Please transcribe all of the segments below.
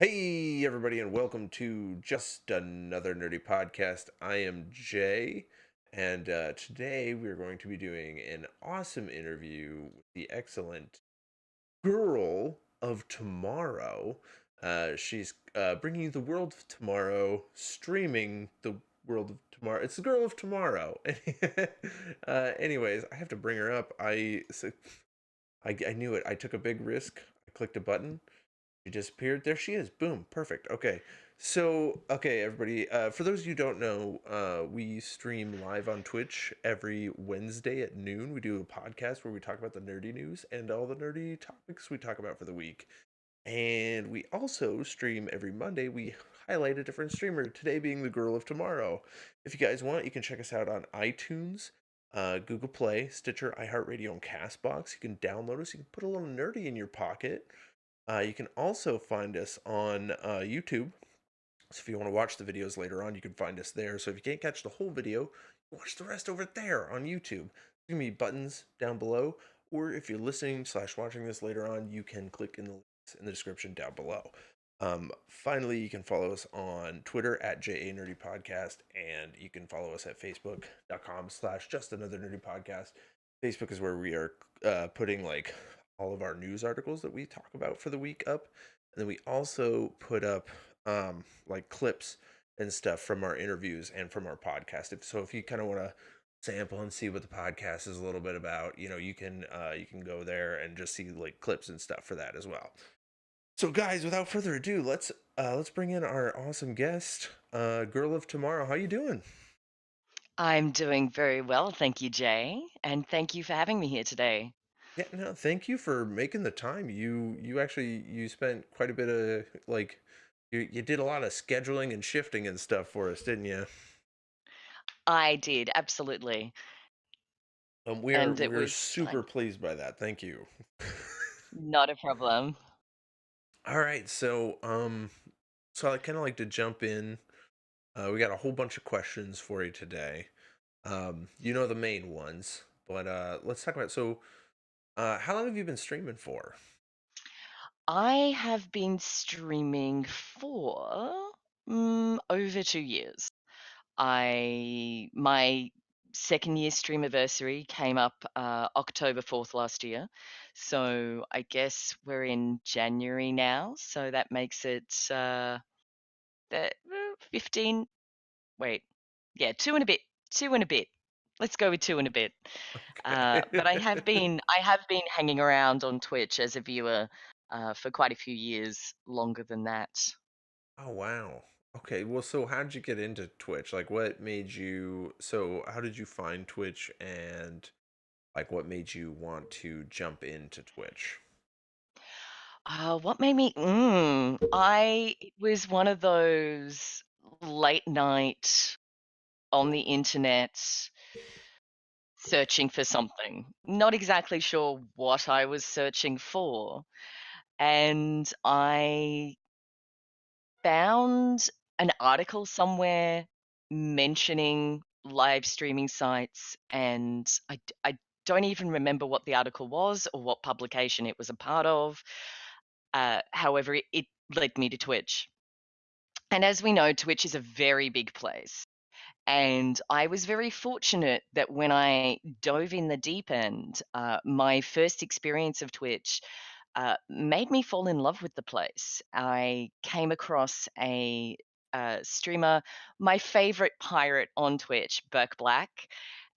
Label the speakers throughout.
Speaker 1: Hey, everybody, and welcome to Just Another Nerdy Podcast. I am Jay, and today we're going to be doing an awesome interview with the excellent Girl of Tomorrow. She's bringing you the world of tomorrow, streaming the world of tomorrow. It's the Girl of Tomorrow. Anyways, I have to bring her up. I knew it. I took a big risk. I clicked a button. She disappeared. There she is. Boom. Perfect. Okay. So, okay, everybody. For those of you who don't know, we stream live on Twitch every Wednesday at noon. We do a podcast where we talk about the nerdy news and all the nerdy topics we talk about for the week. And we also stream every Monday. We highlight a different streamer, today being the Girl of Tomorrow. If you guys want, you can check us out on iTunes, Google Play, Stitcher, iHeartRadio, and Castbox. You can download us. You can put a little nerdy in your pocket. You can also find us on YouTube. So if you want to watch the videos later on, you can find us there. So if you can't catch the whole video, watch the rest over there on YouTube. There's going to be buttons down below. Or if you're listening/watching this later on, you can click in the links in the description down below. Finally, you can follow us on Twitter at JA Nerdy Podcast, and you can follow us at Facebook.com/Just Another Nerdy Podcast. Facebook is where we are putting like all of our news articles that we talk about for the week up. And then we also put up like clips and stuff from our interviews and from our podcast. If you kind of want to sample and see what the podcast is a little bit about, you can go there and just see like clips and stuff for that as well. So guys, without further ado, let's bring in our awesome guest, Girl of Tomorrow. How you doing?
Speaker 2: I'm doing very well, thank you, Jay, and thank you for having me here today.
Speaker 1: Yeah, no, thank you for making the time. You spent quite a bit of like you did a lot of scheduling and shifting and stuff for us, didn't you?
Speaker 2: I did, absolutely,
Speaker 1: We're
Speaker 2: and it
Speaker 1: we're
Speaker 2: was
Speaker 1: super pleased by that. Thank you.
Speaker 2: not a problem.
Speaker 1: All right, so I kind of like to jump in. We got a whole bunch of questions for you today. You know the main ones, but let's talk about. How long have you been streaming for?
Speaker 2: I have been streaming for over 2 years. My second year streamiversary came up October 4th last year, so I guess we're in January now, so that makes it 15. Wait, yeah, 2 and a bit, 2 and a bit. Let's go with 2 and a bit. But I
Speaker 1: Okay.
Speaker 2: have been I have been hanging around on Twitch as a viewer, for quite a few years longer than that.
Speaker 1: Oh wow. Okay, well, so how did you get into Twitch? Like, what made you? So, how did you find Twitch, and like, what made you want to jump into Twitch?
Speaker 2: What made me I it was one of those late night on the internet searching for something. Not exactly sure what I was searching for, and I found an article somewhere mentioning live streaming sites, and I don't even remember what the article was or what publication it was a part of. However, it led me to Twitch. And as we know, Twitch is a very big place. And I was very fortunate that when I dove in the deep end, my first experience of Twitch made me fall in love with the place. I came across a streamer, my favorite pirate on Twitch, Burke Black.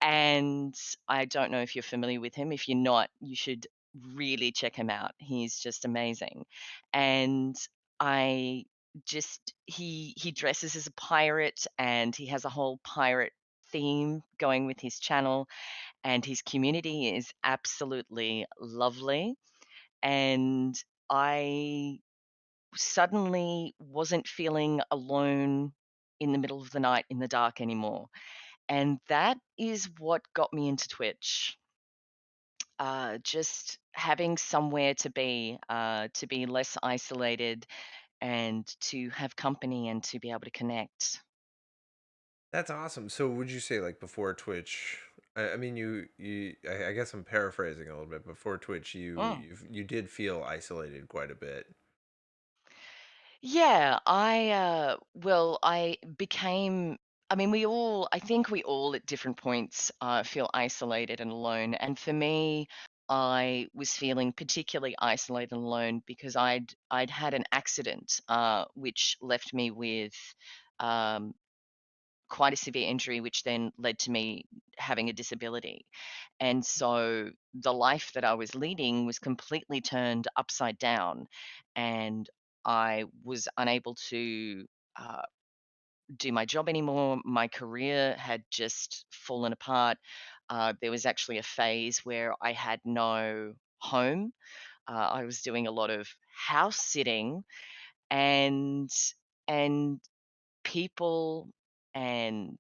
Speaker 2: And I don't know if you're familiar with him. If you're not, you should really check him out. He's just amazing. And I he dresses as a pirate, and he has a whole pirate theme going with his channel, and his community is absolutely lovely. And I suddenly wasn't feeling alone in the middle of the night in the dark anymore. And that is what got me into Twitch. Just having somewhere to be less isolated and to have company and to be able to connect.
Speaker 1: That's awesome. So, would you say like before Twitch? I mean, I guess I'm paraphrasing a little bit. Before Twitch,
Speaker 2: Mm.
Speaker 1: you did feel isolated quite a bit.
Speaker 2: Yeah, I became I mean, I think we all at different points feel isolated and alone. And for me, I was feeling particularly isolated and alone because I'd had an accident, which left me with um, quite a severe injury, which then led to me having a disability. And so the life that I was leading was completely turned upside down, and I was unable to uh, do my job anymore. My career had just fallen apart. There was actually a phase where I had no home. I was doing a lot of house sitting, and and people and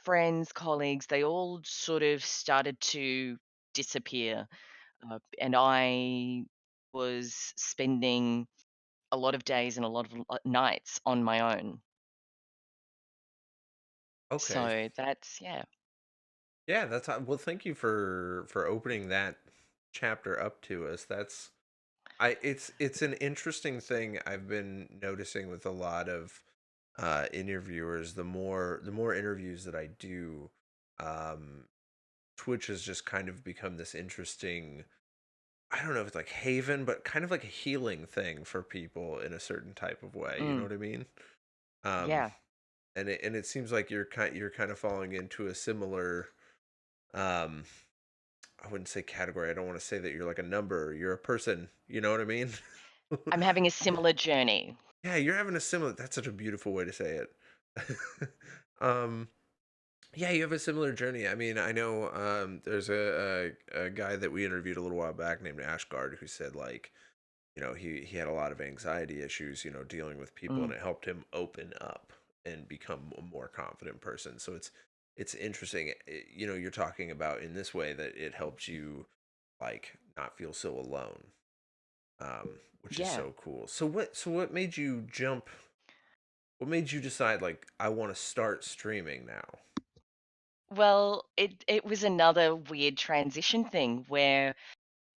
Speaker 2: friends, colleagues, they all sort of started to disappear. And I was spending a lot of days and a lot of nights on my own.
Speaker 1: Okay.
Speaker 2: So that's, yeah.
Speaker 1: Yeah, well, thank you for opening that chapter up to us. That's I it's an interesting thing I've been noticing with a lot of interviewers. The more interviews that I do, um Twitch has just kind of become this interesting, I don't know if it's like haven, but kind of like a healing thing for people in a certain type of way. You know
Speaker 2: Mm,
Speaker 1: what I mean? Um,
Speaker 2: yeah.
Speaker 1: and it seems like you're kind of falling into a similar, um, I wouldn't say category. I don't want to say that you're like a number. You're a person. You know what I mean?
Speaker 2: I'm having a similar journey.
Speaker 1: Yeah, you're having a similar. That's such a beautiful way to say it. um, yeah, you have a similar journey. I mean, I know there's a guy that we interviewed a little while back named Ashgard who said like, he had a lot of anxiety issues, dealing with people, and
Speaker 2: Mm,
Speaker 1: it helped him open up and become a more confident person. So it's interesting, you're talking about in this way that it helps you like not feel so alone, which is
Speaker 2: yeah.
Speaker 1: so cool. So what made you jump? What made you decide like I want to start streaming now?
Speaker 2: Well, it was another weird transition thing where,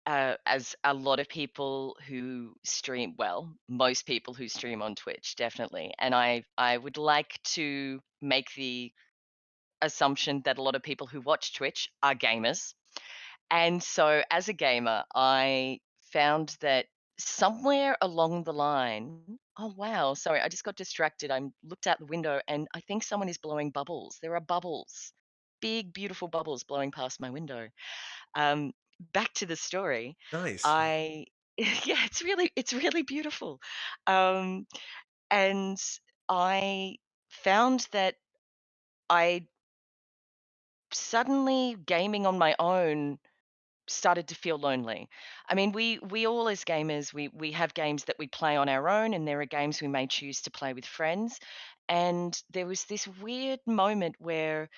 Speaker 2: as a lot of people who stream, well, most people who stream on Twitch, definitely, and I would like to make the assumption that a lot of people who watch Twitch are gamers. And so as a gamer, I found that somewhere along the line, oh wow, sorry, I just got distracted. I looked out the window and I think someone is blowing bubbles. There are bubbles, big, beautiful bubbles blowing past my window. Um, Back to the story.
Speaker 1: Nice.
Speaker 2: I yeah, it's really beautiful. Um, and I found that I suddenly gaming on my own started to feel lonely. I mean, we all as gamers, we have games that we play on our own, and there are games we may choose to play with friends. And there was this weird moment where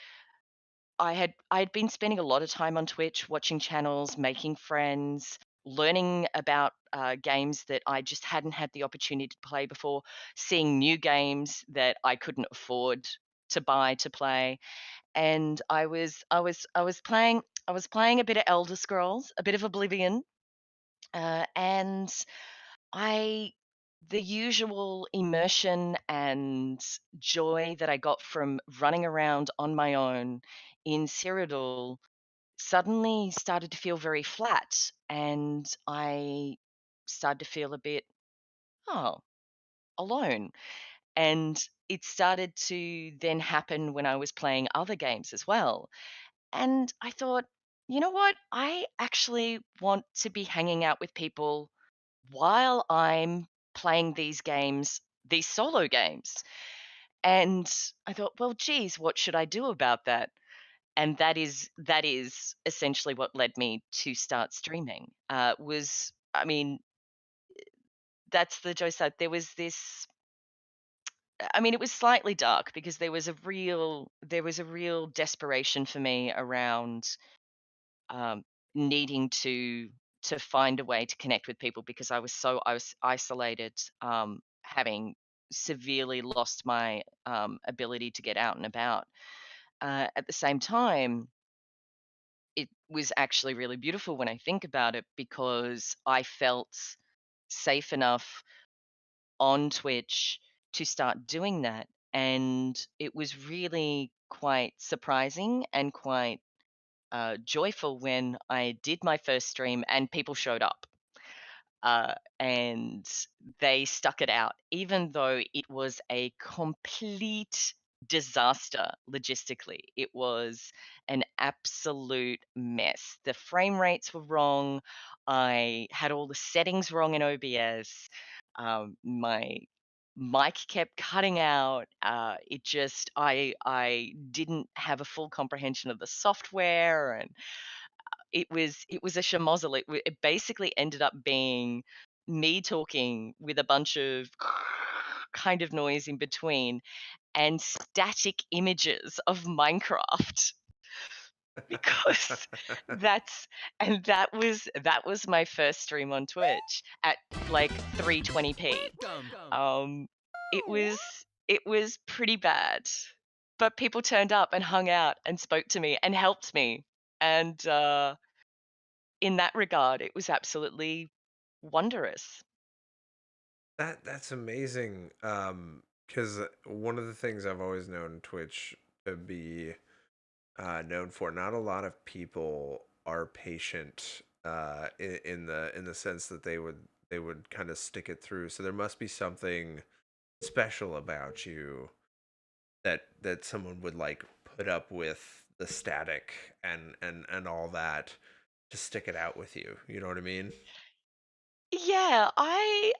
Speaker 2: I'd been spending a lot of time on Twitch, watching channels, making friends, learning about games that I just hadn't had the opportunity to play before, seeing new games that I couldn't afford to buy to play. And I was playing a bit of Elder Scrolls, a bit of Oblivion, and I the usual immersion and joy that I got from running around on my own in Cyrodiil suddenly started to feel very flat, and I started to feel a bit, oh, alone. And it started to then happen when I was playing other games as well. And I thought, you know what? I actually want to be hanging out with people while I'm playing these games, these solo games. And I thought, well, geez, what should I do about that? And that is essentially what led me to start streaming. Was I mean, that's the joy side. There was this. I mean, it was slightly dark because there was a real desperation for me around um, needing to find a way to connect with people because I was isolated, having severely lost my ability to get out and about. At the same time, it was actually really beautiful when I think about it because I felt safe enough on Twitch to start doing that. And it was really quite surprising and quite joyful when I did my first stream and people showed up. And they stuck it out, even though it was a complete disaster logistically. It was an absolute mess. The frame rates were wrong. I had all the settings wrong in OBS. My mic kept cutting out. It just I didn't have a full comprehension of the software, and it was a schmozzle. It basically ended up being me talking with a bunch of kind of noise in between and static images of Minecraft because that's and that was my first stream on Twitch at like 320p. Um it was pretty bad. But people turned up and hung out and spoke to me and helped me. And in that regard, it was absolutely wondrous.
Speaker 1: That's amazing. Because one of the things I've always known Twitch to be known for, not a lot of people are patient in the sense that they would kind of stick it through. So there must be something special about you that someone would like put up with the static and all that to stick it out with you. You know what I mean?
Speaker 2: Yeah, I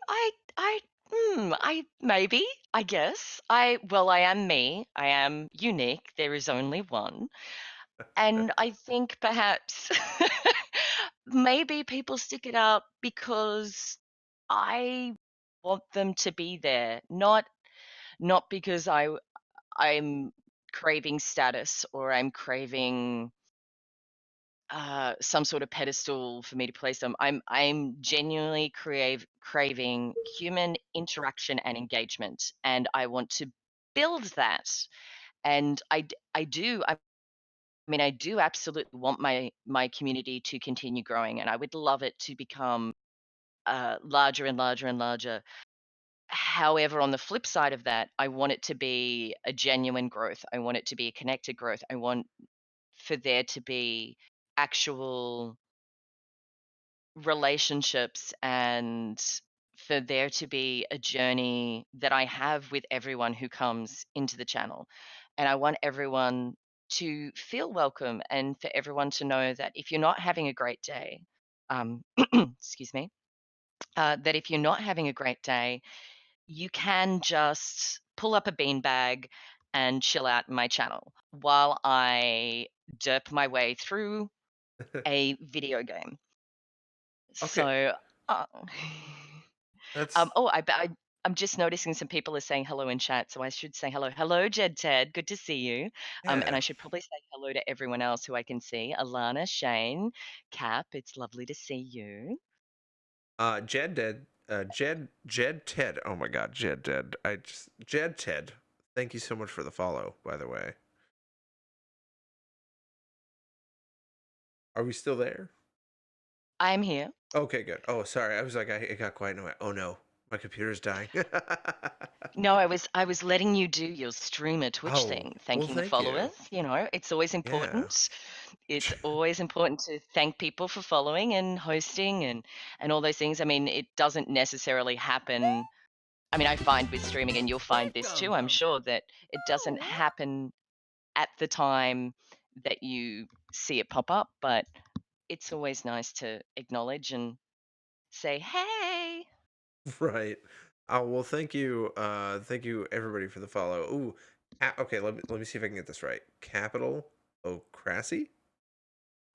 Speaker 2: maybe, I guess. I am me. I am unique. There is only one. And I think perhaps maybe people stick it up because I want them to be there, not because I'm craving status or I'm craving some sort of pedestal for me to place them. I'm genuinely craving human interaction and engagement, and I want to build that. And I do. I do absolutely want my community to continue growing, and I would love it to become larger and larger and larger. However, on the flip side of that, I want it to be a genuine growth. I want it to be a connected growth. I want for there to be actual relationships and for there to be a journey that I have with everyone who comes into the channel. And I want everyone to feel welcome and for everyone to know that if you're not having a great day, excuse me, that if you're not having a great day, you can just pull up a beanbag and chill out in my channel while I derp my way through a video game.
Speaker 1: Okay,
Speaker 2: So, uh,
Speaker 1: that's
Speaker 2: oh, I'm just noticing some people are saying hello in chat, so I should say hello. Hello, Jed Ted, good to see you. And
Speaker 1: yeah.
Speaker 2: I should probably say hello to everyone else who I can see. Alana, Shane, Cap, it's lovely to see you.
Speaker 1: Jed Ted. Oh my God, Jed Ted. Jed Ted. Thank you so much for the follow. By the way, are we still there?
Speaker 2: I'm here.
Speaker 1: Okay, good. Oh, sorry. I was like, it got quiet. No, oh no, my computer's dying.
Speaker 2: No, I was letting you do your streamer Twitch
Speaker 1: Oh,
Speaker 2: thing,
Speaker 1: well,
Speaker 2: thanking the
Speaker 1: thank you.
Speaker 2: followers. It's always
Speaker 1: Yeah.
Speaker 2: important. It's always important to thank people for following and hosting and all those things. I mean, it doesn't necessarily happen. I mean, I find with streaming, and you'll find this too, I'm sure, that it doesn't happen at the time that you see it pop up, but it's always nice to acknowledge and say, "Hey."
Speaker 1: Right. Oh, well, thank you. Thank you everybody for the follow. Ooh, okay. Let me see if I can get this right. Capital ocracy,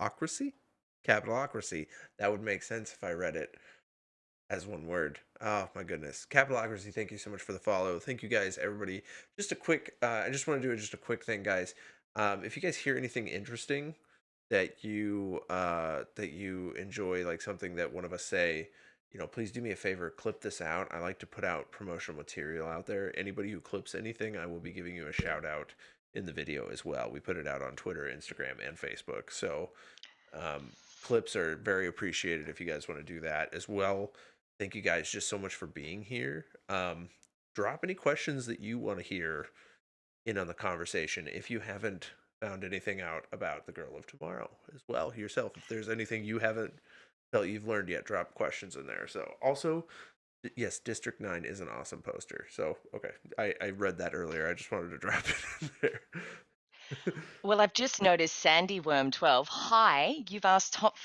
Speaker 1: ocracy, capitalocracy. That would make sense if I read it as one word. Oh my goodness. Capitalocracy, thank you so much for the follow. Thank you guys, everybody. Just a quick I just want to do just a quick thing, guys. If you guys hear anything interesting that you enjoy, like something that one of us say, please do me a favor, clip this out. I like to put out promotional material out there. Anybody who clips anything, I will be giving you a shout out in the video as well. We put it out on Twitter, Instagram, and Facebook. So clips are very appreciated if you guys want to do that as well. thank you guys just so much for being here. Drop any questions that you want to hear in on the conversation if you haven't found anything out about the Girl of Tomorrow as well yourself. If there's anything you haven't felt you've learned yet, drop questions in there. So also, yes, District 9 is an awesome poster. So okay, I read that earlier. I just wanted to drop it in there.
Speaker 2: Well, I've just noticed Sandy Worm 12. Hi, you've asked top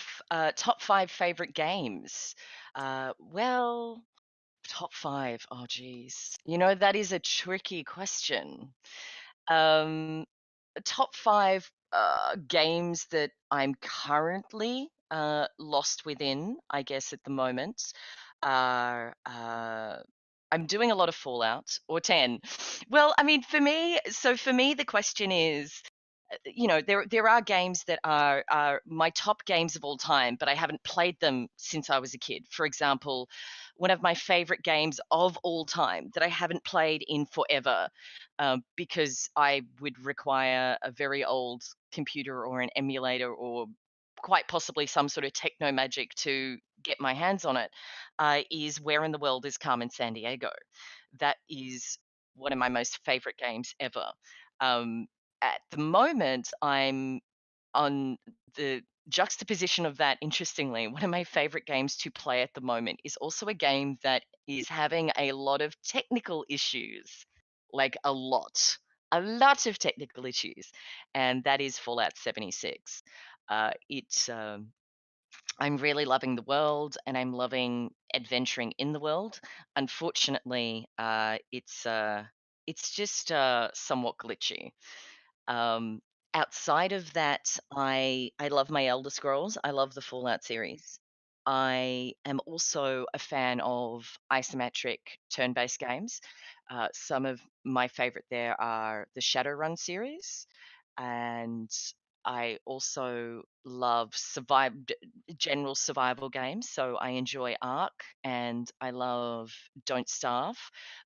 Speaker 2: 5 favorite games. Well, top 5. Oh, geez. That is a tricky question. Um, Top 5 games that I'm currently lost within, I guess, at the moment are I'm doing a lot of Fallout or 10. Well, I mean, for me, the question is, there are games that are my top games of all time, but I haven't played them since I was a kid. For example, one of my favorite games of all time that I haven't played in forever, because I would require a very old computer or an emulator or quite possibly some sort of techno magic to get my hands on it, is Where in the World is Carmen Sandiego. That is one of my most favorite games ever. Um, at the moment, I'm on the juxtaposition of that. Interestingly, one of my favorite games to play at the moment is also a game that is having a lot of technical issues, like a lot of technical issues, and that is Fallout 76. It's I'm really loving the world and I'm loving adventuring in the world. Unfortunately, it's just somewhat glitchy. Um, Outside of that, I love my Elder Scrolls. I love the Fallout series. I am also a fan of isometric turn-based games. Some of my favorite there are the Shadowrun series, and I also love general survival games. So I enjoy Ark, and I love Don't Starve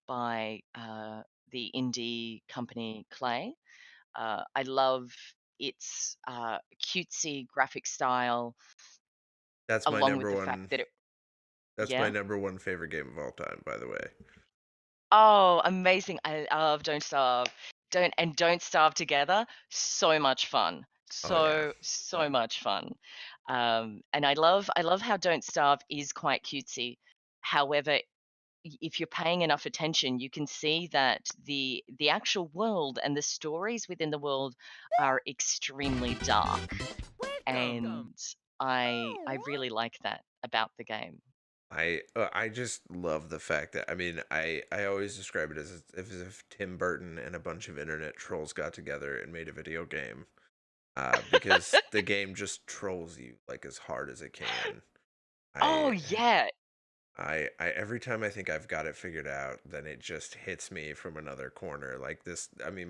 Speaker 2: by the indie company Clay. I love its cutesy graphic style,
Speaker 1: That's my
Speaker 2: along with
Speaker 1: number
Speaker 2: the fact
Speaker 1: one.
Speaker 2: that it,
Speaker 1: That's my
Speaker 2: yeah.
Speaker 1: number one favorite game of all time, by the way.
Speaker 2: Oh, amazing! I love Don't Starve together. So much fun.
Speaker 1: Oh yeah,
Speaker 2: So much fun. And I love how Don't Starve is quite cutesy. However, if you're paying enough attention, you can see that the actual world and the stories within the world are extremely dark. And I really like that about the game.
Speaker 1: I just love the fact that I always describe it as if Tim Burton and a bunch of internet trolls got together and made a video game. Because the game just trolls you like as hard as it can.
Speaker 2: Oh,
Speaker 1: I
Speaker 2: yeah.
Speaker 1: I every time I think I've got it figured out, then it just hits me from another corner. Like this, I mean,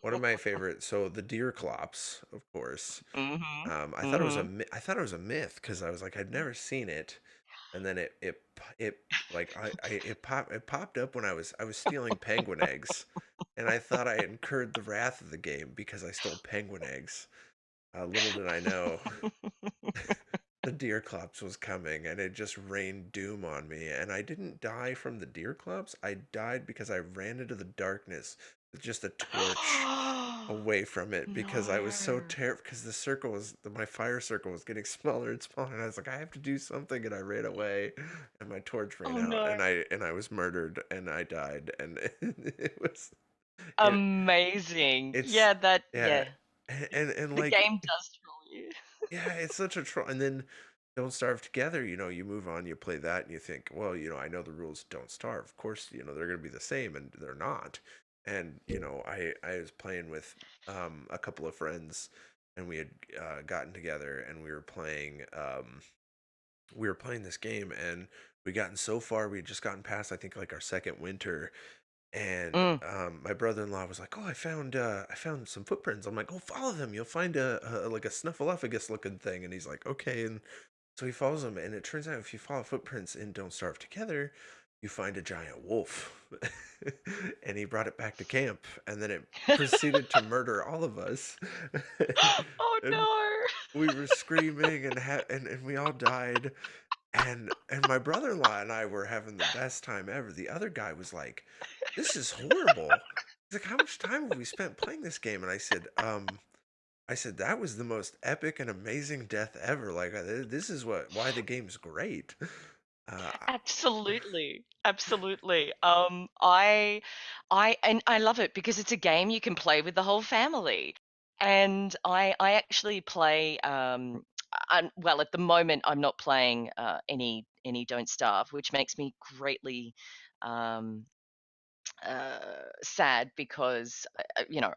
Speaker 1: one of my favorite. So the deer clops, of course.
Speaker 2: Mhm.
Speaker 1: I thought it was
Speaker 2: Mhm.
Speaker 1: I thought it was a myth because I was like I'd never seen it, and then it like it popped up when I was stealing penguin eggs, and I thought I incurred the wrath of the game because I stole penguin eggs. Little did I know the deer clops was coming, and it just rained doom on me. And I didn't die from the deer clops. I died because I ran into the darkness with just a torch away from it because I was so
Speaker 2: No.
Speaker 1: terrified because my fire circle was getting smaller and smaller, and I was like, I have to do something, and I ran away, and my torch ran
Speaker 2: Oh,
Speaker 1: out,
Speaker 2: no.
Speaker 1: and I was murdered, and I died, and it was it
Speaker 2: Amazing.
Speaker 1: it's
Speaker 2: Yeah,
Speaker 1: yeah,
Speaker 2: yeah.
Speaker 1: and
Speaker 2: The
Speaker 1: like
Speaker 2: game does troll you.
Speaker 1: yeah, it's such a troll. And then Don't Starve Together, you move on, you play that, and you think, well, I know the rules Don't Starve. Of course, they're going to be the same, and they're not. And I was playing with a couple of friends, and we had gotten together, and we were playing this game, and we gotten so far, we had just gotten past, I think, like our second winter, and
Speaker 2: Mm.
Speaker 1: my brother-in-law was like, "Oh, I found some footprints." I'm like, "Oh, follow them. You'll find like a snuffleupagus looking thing." And he's like, "Okay." And so he follows them, and it turns out if you follow footprints in Don't Starve Together, you find a giant wolf. And he brought it back to camp, and then it proceeded to murder all of us.
Speaker 2: Oh,
Speaker 1: And
Speaker 2: no.
Speaker 1: we were screaming, and we all died, And my brother-in-law and I were having the best time ever. The other guy was like, "This is horrible." He's like, "How much time have we spent playing this game?" And I said that was the most epic and amazing death ever. Like this is why the game's great. Uh,
Speaker 2: Absolutely. Absolutely. And I love it because it's a game you can play with the whole family. And I actually play well, at the moment I'm not playing any Don't Starve, which makes me greatly um sad because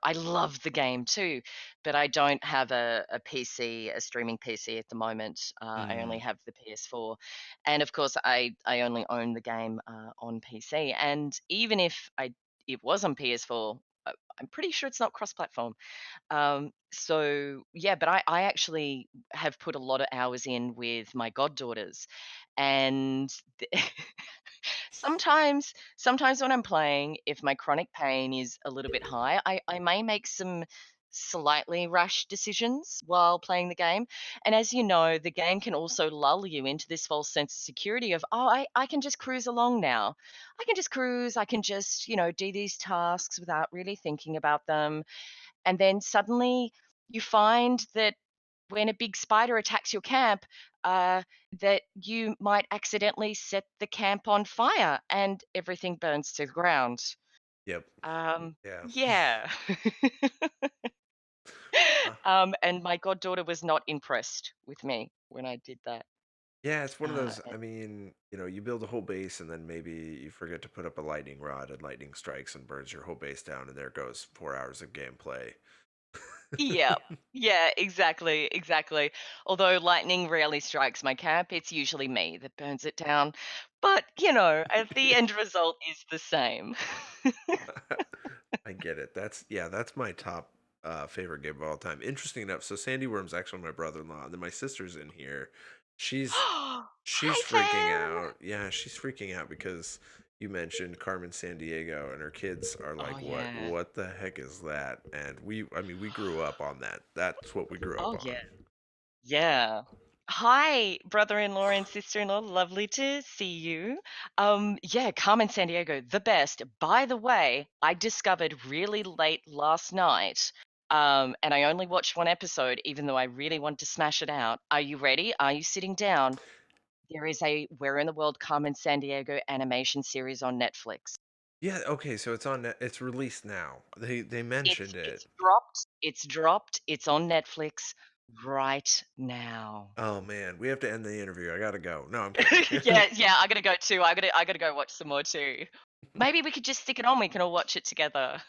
Speaker 2: I love the game too, but I don't have a PC, a streaming PC at the moment. I only
Speaker 1: mm,
Speaker 2: have the PS4, and of course I only own the game on PC. And even if I it was on PS4, I'm pretty sure it's not cross-platform. So yeah, but I actually have put a lot of hours in with my goddaughters, and sometimes when I'm playing, if my chronic pain is a little bit high, I may make some slightly rash decisions while playing the game. And as you know, the game can also lull you into this false sense of security of, oh, I can just cruise along now. I can just cruise, I can just, do these tasks without really thinking about them. And then suddenly you find that when a big spider attacks your camp, that you might accidentally set the camp on fire and everything burns to the ground.
Speaker 1: yep.
Speaker 2: Um,
Speaker 1: Yeah.
Speaker 2: yeah.
Speaker 1: Uh,
Speaker 2: And my goddaughter was not impressed with me when I did that.
Speaker 1: yeah, it's one of those.
Speaker 2: And
Speaker 1: I mean, you build a whole base and then maybe you forget to put up a lightning rod and lightning strikes and burns your whole base down, and there goes 4 hours of gameplay.
Speaker 2: yeah, yeah, exactly, exactly. Although lightning rarely strikes my camp, it's usually me that burns it down. But, at the end result is the same.
Speaker 1: I get it. That's my top favorite game of all time. Interesting enough, so Sandy Worm's actually my brother-in-law, and then my sister's in here. She's she's
Speaker 2: Hi,
Speaker 1: freaking
Speaker 2: Pam.
Speaker 1: out. Yeah, she's freaking out because you mentioned Carmen San Diego, and her kids are
Speaker 2: Oh,
Speaker 1: like, "What?
Speaker 2: yeah.
Speaker 1: What the heck is that?" And I mean, we grew up on that. That's what we grew up
Speaker 2: Oh, yeah.
Speaker 1: on.
Speaker 2: Yeah. Hi, brother-in-law and sister-in-law. Lovely to see you. Yeah, Carmen San Diego, the best. By the way, I discovered really late last night, and I only watched one episode, even though I really want to smash it out. Are you ready? Are you sitting down? There is a Where in the World Carmen San Diego animation series on Netflix.
Speaker 1: Yeah. Okay. So it's released now. They
Speaker 2: It's
Speaker 1: mentioned
Speaker 2: it's
Speaker 1: it.
Speaker 2: dropped. It's dropped. It's on Netflix right now.
Speaker 1: Oh man, we have to end the interview. I gotta go. No, I'm kidding.
Speaker 2: Yeah, yeah, I gotta go too. I gotta go watch some more too. Maybe we could just stick it on. We can all watch it together.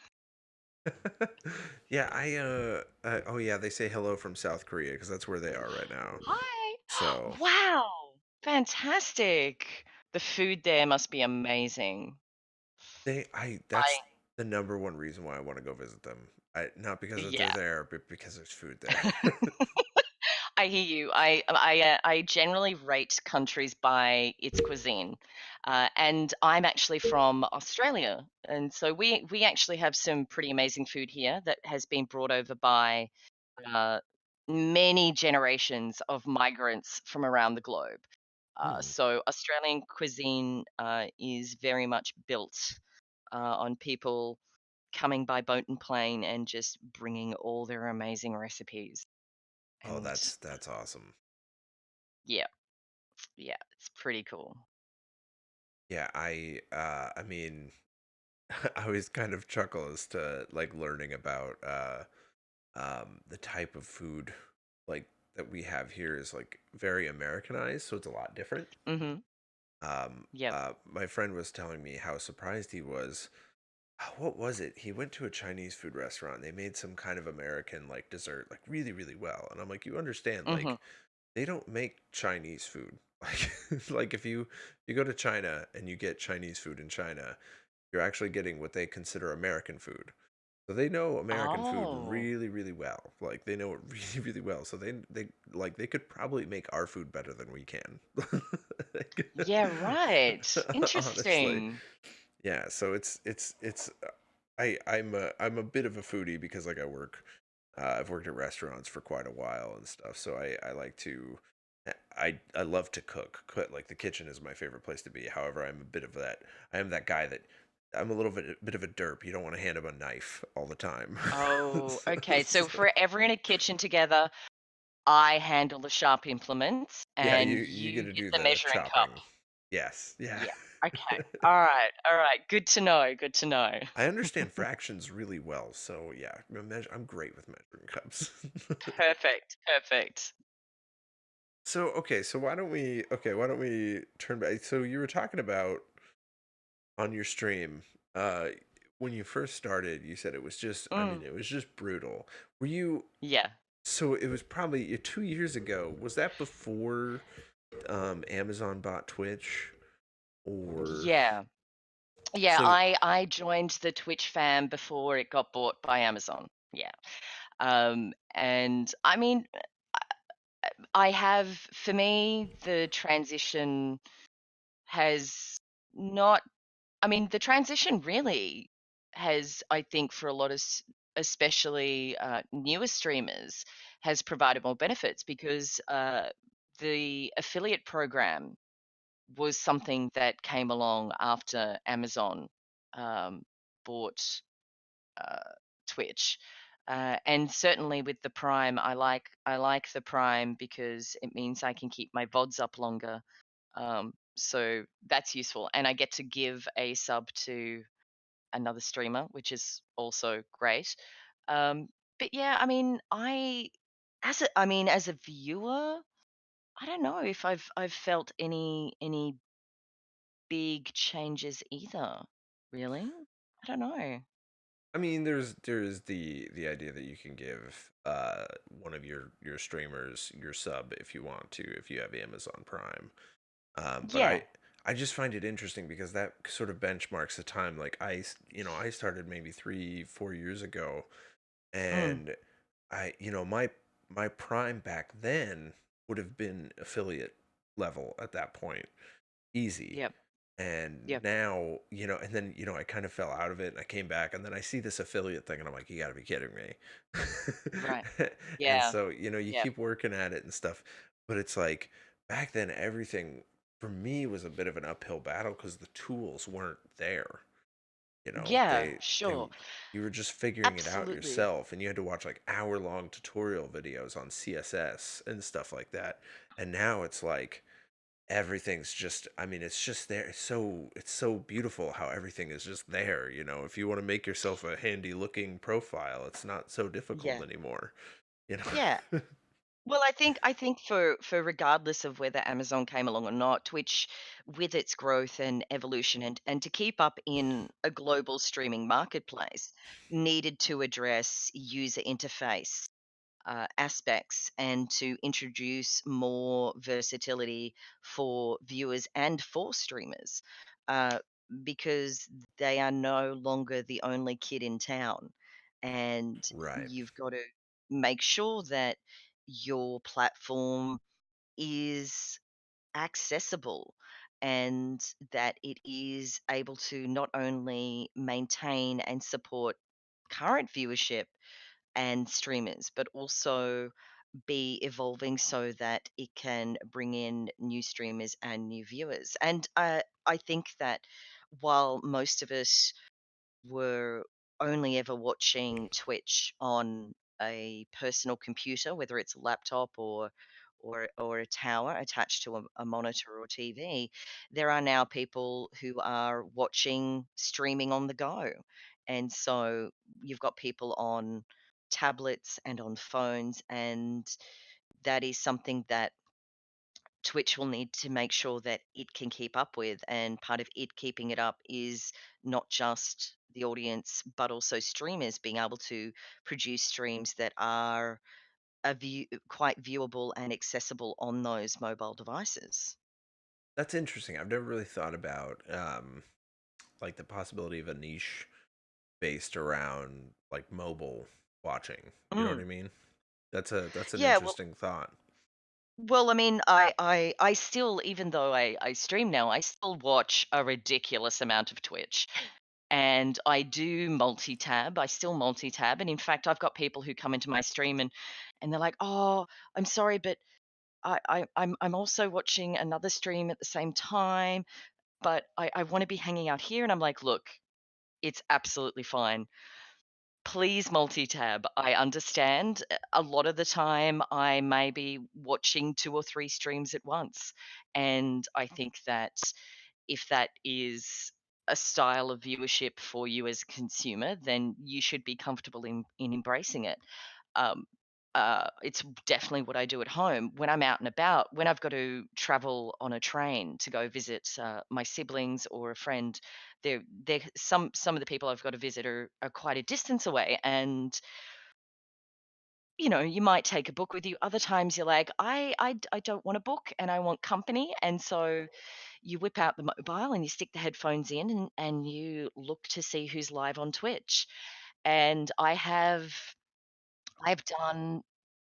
Speaker 1: Yeah, oh yeah, they say hello from South Korea because that's where they are right now.
Speaker 2: Hi.
Speaker 1: So
Speaker 2: Wow. Fantastic. The food there must be amazing. I
Speaker 1: that's the number one reason why I want to go visit them. Not because that they're
Speaker 2: Yeah.
Speaker 1: there, but because there's food there.
Speaker 2: I hear you. I generally rate countries by its cuisine, and I'm actually from Australia, and so we actually have some pretty amazing food here that has been brought over by uh, many generations of migrants from around the globe.
Speaker 1: Hmm.
Speaker 2: So Australian cuisine is very much built on people coming by boat and plane and just bringing all their amazing recipes.
Speaker 1: Oh,
Speaker 2: And
Speaker 1: that's awesome.
Speaker 2: yeah, yeah, it's pretty cool.
Speaker 1: Yeah, I mean, I always kind of chuckle as to like learning about the type of food like that we have here is like very Americanized, so it's a lot different.
Speaker 2: Mhm. Yep.
Speaker 1: My friend was telling me how surprised he was. What was it? He went to a Chinese food restaurant. They made some kind of American like dessert, like really, really well. And I'm like, you understand,
Speaker 2: Mhm.
Speaker 1: like they don't make Chinese food. Like, like if you go to China and you get Chinese food in China, you're actually getting what they consider American food. So they know American food
Speaker 2: Oh.
Speaker 1: really, really well. Like they know it really, really well. So they could probably make our food better than we can.
Speaker 2: Yeah, right.
Speaker 1: Honestly.
Speaker 2: Interesting.
Speaker 1: Yeah, so I'm a bit of a foodie because like I've worked at restaurants for quite a while and stuff. So I like to I love to cook. Like the kitchen is my favorite place to be. However, I'm a bit of that. I am that guy that I'm a little bit of a derp. You don't want to hand him a knife all the time.
Speaker 2: Oh, okay. So if we're ever in a kitchen together, I handle the sharp implements
Speaker 1: Yeah,
Speaker 2: and
Speaker 1: you get
Speaker 2: you
Speaker 1: to
Speaker 2: get
Speaker 1: do
Speaker 2: the
Speaker 1: the
Speaker 2: measuring cup.
Speaker 1: chopping. Yes, yeah.
Speaker 2: Yeah. Okay. All right. All right. Good to know. Good to know.
Speaker 1: I understand fractions really well, so yeah, I'm great with measuring cups.
Speaker 2: Perfect. Perfect.
Speaker 1: So okay, so why don't we turn back? So you were talking about on your stream, uh, when you first started, you said it was just, I mean,
Speaker 2: Mm,
Speaker 1: it was just brutal. Were you?
Speaker 2: yeah.
Speaker 1: So it was probably 2 years ago. Was that before Amazon bought Twitch, or
Speaker 2: Yeah. Yeah,
Speaker 1: so?
Speaker 2: I joined the Twitch fam before it got bought by Amazon. Yeah. And I mean, I have, for me, the transition has not, I mean, the transition really has, I think, for a lot of, especially newer streamers, has provided more benefits because the affiliate program was something that came along after Amazon um, bought uh, Twitch. And certainly with the Prime, I like the Prime because it means I can keep my VODs up longer. So that's useful, and I get to give a sub to another streamer, which is also great. Um, but yeah, I mean, as a viewer, I don't know if I've felt any big changes either. Really, I don't know.
Speaker 1: I mean, there's the idea that you can give one of your streamers your sub if you want to, if you have Amazon Prime. But
Speaker 2: Yeah.
Speaker 1: I just find it interesting because that sort of benchmarks the time. Like I started maybe 3 4 years ago,
Speaker 2: Mm,
Speaker 1: and my Prime back then would have been affiliate level at that point, easy.
Speaker 2: yep.
Speaker 1: And
Speaker 2: Yep.
Speaker 1: now, and then, I kind of fell out of it and I came back and then I see this affiliate thing and I'm like, you got to be kidding me.
Speaker 2: Right.
Speaker 1: And
Speaker 2: Yeah.
Speaker 1: so, you
Speaker 2: Yep.
Speaker 1: keep working at it and stuff. But it's like back then, everything for me was a bit of an uphill battle because the tools weren't there.
Speaker 2: Yeah,
Speaker 1: They
Speaker 2: sure.
Speaker 1: you were just figuring it out
Speaker 2: Absolutely.
Speaker 1: yourself and you had to watch like hour-long tutorial videos on CSS and stuff like that. And now it's like everything's just, I mean, it's just there. It's so beautiful how everything is just there. If you want to make yourself a handy looking profile, it's not so difficult
Speaker 2: Yeah.
Speaker 1: anymore, you
Speaker 2: Yeah.
Speaker 1: know.
Speaker 2: Well, I think for regardless of whether Amazon came along or not, Twitch, with its growth and evolution and to keep up in a global streaming marketplace, needed to address user interface aspects and to introduce more versatility for viewers and for streamers uh, because they are no longer the only kid in town. And
Speaker 1: Right.
Speaker 2: you've got to make sure that your platform is accessible and that it is able to not only maintain and support current viewership and streamers, but also be evolving so that it can bring in new streamers and new viewers. And I think that while most of us were only ever watching Twitch on a personal computer, whether it's a laptop or a tower attached to a monitor or TV, there are now people who are watching streaming on the go. And so you've got people on tablets and on phones, and that is something that Twitch will need to make sure that it can keep up with. And part of it keeping it up is not just the audience, but also streamers being able to produce streams that are quite viewable and accessible on those mobile devices.
Speaker 1: That's interesting. I've never really thought about like the possibility of a niche based around like mobile watching. You know what
Speaker 2: Mm.
Speaker 1: I mean? That's an
Speaker 2: Yeah, well,
Speaker 1: interesting thought.
Speaker 2: I mean, I still, even though I stream now, I still watch a ridiculous amount of Twitch. And I do multi-tab. I still multi-tab. And in fact, I've got people who come into my stream and they're like, "Oh, I'm sorry, but I'm also watching another stream at the same time, but I wanna be hanging out here, and I'm like, "Look, it's absolutely fine. Please multi-tab. I understand a lot of the time I may be watching 2 or 3 streams at once, and I think that if that is a style of viewership for you as a consumer, then you should be comfortable in embracing it. Um, it's definitely what I do at home. When I'm out and about, when I've got to travel on a train to go visit my siblings or a friend, some of the people I've got to visit are quite a distance away, and you might take a book with you. Other times you're like, I don't want a book and I want company, and so you whip out the mobile and you stick the headphones in, and you look to see who's live on Twitch. And I've done,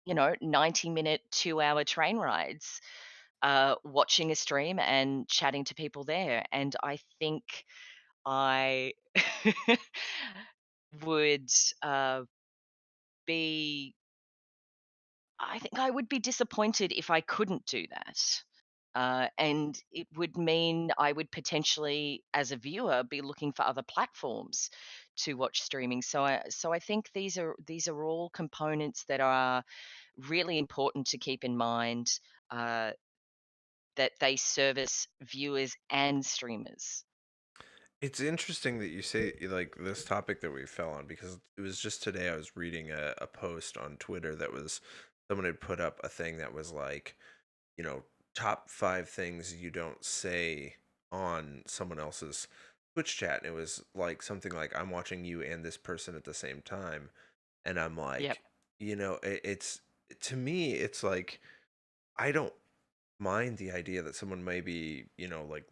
Speaker 2: 90-minute, 2-hour train rides, watching a stream and chatting to people there. And I think I would be, I think I would be disappointed if I couldn't do that. And it would mean I would potentially, as a viewer, be looking for other platforms to watch streaming. So I think these are all components that are really important to keep in mind, uh, that they service viewers and streamers.
Speaker 1: It's interesting that you say like this topic that we fell on because it was just today I was reading a post on Twitter that was someone had put up a thing that was like, you know, top 5 things you don't say on someone else's Twitch chat. And it was like something like, I'm watching you and this person at the same time. And I'm
Speaker 2: Yep.
Speaker 1: like, it's to me, it's like, I don't mind the idea that someone may be, like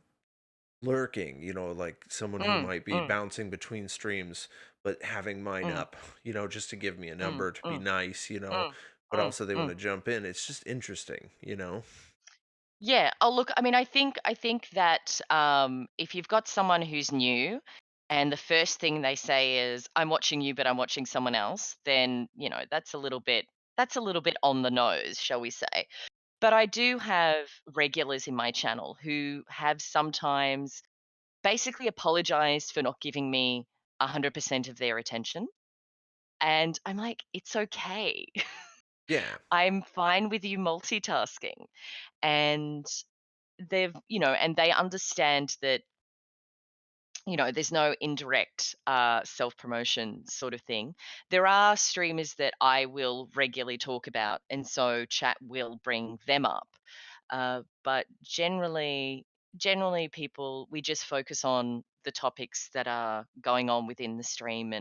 Speaker 1: lurking, like someone who
Speaker 2: Mm,
Speaker 1: might be
Speaker 2: mm,
Speaker 1: bouncing between streams, but having mine
Speaker 2: mm,
Speaker 1: up, just to give me a
Speaker 2: mm,
Speaker 1: number to be
Speaker 2: mm,
Speaker 1: nice,
Speaker 2: mm,
Speaker 1: but
Speaker 2: mm,
Speaker 1: also they want
Speaker 2: mm.
Speaker 1: to jump in. It's just interesting.
Speaker 2: Yeah. Oh, look, I mean, I think that, if you've got someone who's new and the first thing they say is, "I'm watching you, but I'm watching someone else," then, that's a little bit on the nose, shall we say. But I do have regulars in my channel who have sometimes basically apologized for not giving me 100% of their attention, and I'm like, "It's okay.
Speaker 1: Yeah.
Speaker 2: I'm fine with you multitasking." And and they understand that, there's no indirect self promotion sort of thing. There are streamers that I will regularly talk about, and so chat will bring them up. But generally, people, we just focus on the topics that are going on within the stream,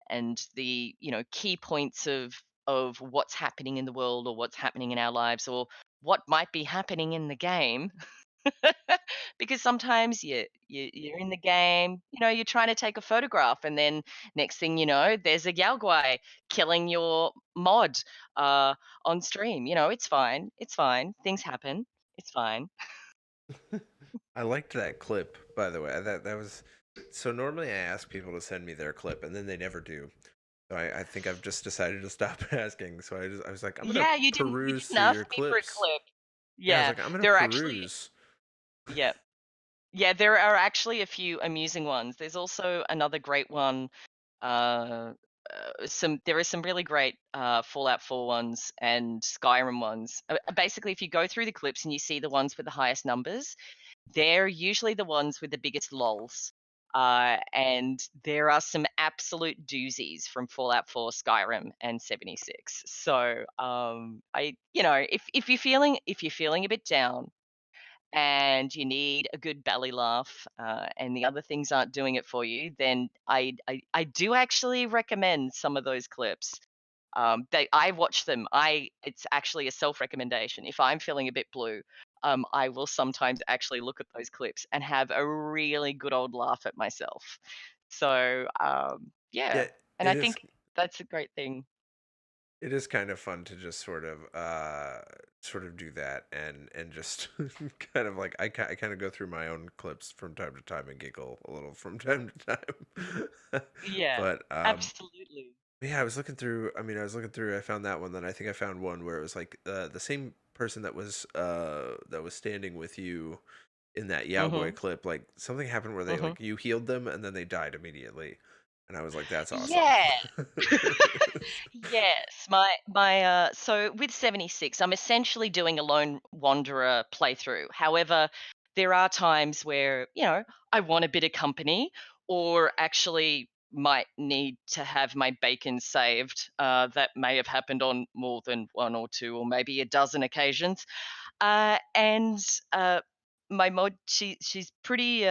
Speaker 2: and the key points of what's happening in the world, or what's happening in our lives, or what might be happening in the game. Because sometimes you're in the game, you're trying to take a photograph, and then next thing you know, there's a Yao Guai killing your mod uh, on stream. It's fine. It's fine. Things happen. It's fine.
Speaker 1: I liked that clip, by the way. That was so normally I ask people to send me their clip and then they never do. So I think I've just decided to stop asking. So I was like, I'm gonna
Speaker 2: Yeah, you
Speaker 1: peruse
Speaker 2: didn't
Speaker 1: through
Speaker 2: ask
Speaker 1: your
Speaker 2: me for a
Speaker 1: clips.
Speaker 2: clip.
Speaker 1: Yeah, I was
Speaker 2: Yeah,
Speaker 1: like, I'm gonna
Speaker 2: there are actually
Speaker 1: peruse.
Speaker 2: yeah. Yeah, there are actually a few amusing ones. There's also another great one. Uh, there are some really great Fallout 4 ones and Skyrim ones. Basically, if you go through the clips and you see the ones with the highest numbers, they're usually the ones with the biggest lols. And there are some absolute doozies from Fallout 4, Skyrim, and 76. So, if you're feeling a bit down, and you need a good belly laugh, and the other things aren't doing it for you, then I do actually recommend some of those clips. I watch them. I It's actually a self recommendation. If I'm feeling a bit blue, I will sometimes actually look at those clips and have a really good old laugh at myself. So yeah,
Speaker 1: Yeah,
Speaker 2: and I
Speaker 1: it is
Speaker 2: think that's a great thing.
Speaker 1: it is kind of fun to just sort of do that and just kind of like I kind of go through my own clips from time to time and giggle a little from time to time.
Speaker 2: Yeah,
Speaker 1: But
Speaker 2: absolutely.
Speaker 1: yeah, I was looking through. I mean, I was looking through. I found that one. Then I think I found one where it was like the same person that was standing with you in that Yaogoi
Speaker 2: Mhm.
Speaker 1: clip, like something happened where they
Speaker 2: Mhm.
Speaker 1: like you healed them and then they died immediately, and I was like, that's awesome.
Speaker 2: Yeah. Yes, so with 76, I'm essentially doing a lone wanderer playthrough. However, there are times where, I want a bit of company or actually might need to have my bacon saved. That may have happened on more than one or two or maybe a dozen occasions. And my mod, she's pretty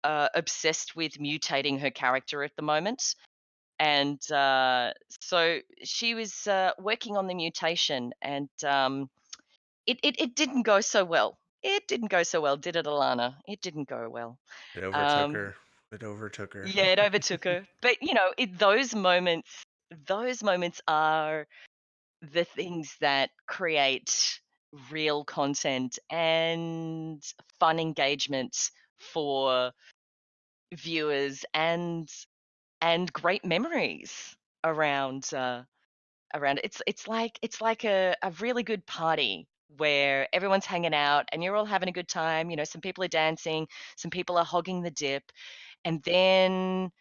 Speaker 2: obsessed with mutating her character at the moment. And so she was working on the mutation, and it didn't go so well. It didn't go so well, did it, Alana? It didn't go well.
Speaker 1: It overtook
Speaker 2: Um,
Speaker 1: her. It overtook her.
Speaker 2: yeah, it overtook her. But those moments are the things that create real content and fun engagement for viewers, and great memories around around it. It's like a really good party where everyone's hanging out and you're all having a good time. Some people are dancing, some people are hogging the dip, and then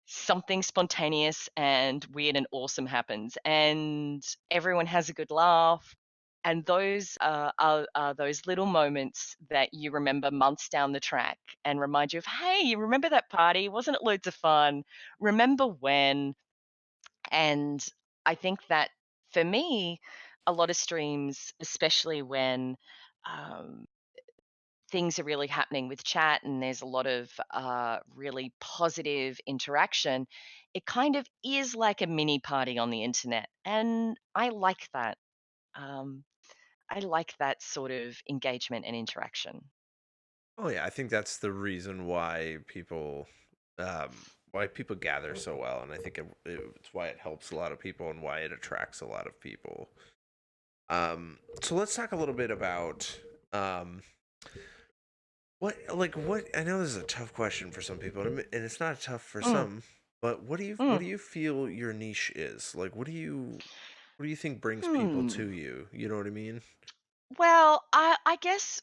Speaker 2: something spontaneous and weird and awesome happens, and everyone has a good laugh. And those are those little moments that you remember months down the track and remind you of, hey, you remember that party? Wasn't it loads of fun? Remember when? And I think that for me, a lot of streams, especially when um, things are really happening with chat and there's a lot of really positive interaction, it kind of is like a mini party on the internet. And I like that. Um, I like that sort of engagement and interaction.
Speaker 1: Oh yeah, I think that's the reason why people gather so well, and I think it's why it helps a lot of people and why it attracts a lot of people. So let's talk a little bit about um, what I know this is a tough question for some people, and it's not tough for
Speaker 2: Mm,
Speaker 1: some. But what
Speaker 2: mm.
Speaker 1: do you feel your niche is? Like, what do you think brings people
Speaker 2: Hmm.
Speaker 1: to you? You know what I mean?
Speaker 2: Well, I guess,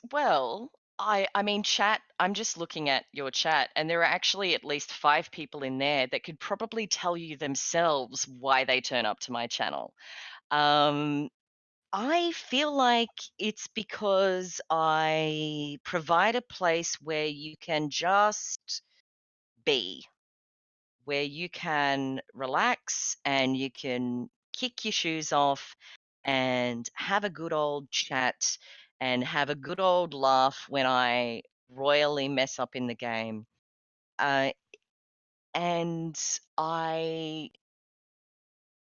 Speaker 2: I mean, chat, I'm just looking at your chat, and there are actually at least 5 people in there that could probably tell you themselves why they turn up to my channel. Um, I feel like it's because I provide a place where you can just be, where you can relax and you can kick your shoes off and have a good old chat and have a good old laugh when I royally mess up in the game. Uh, and I,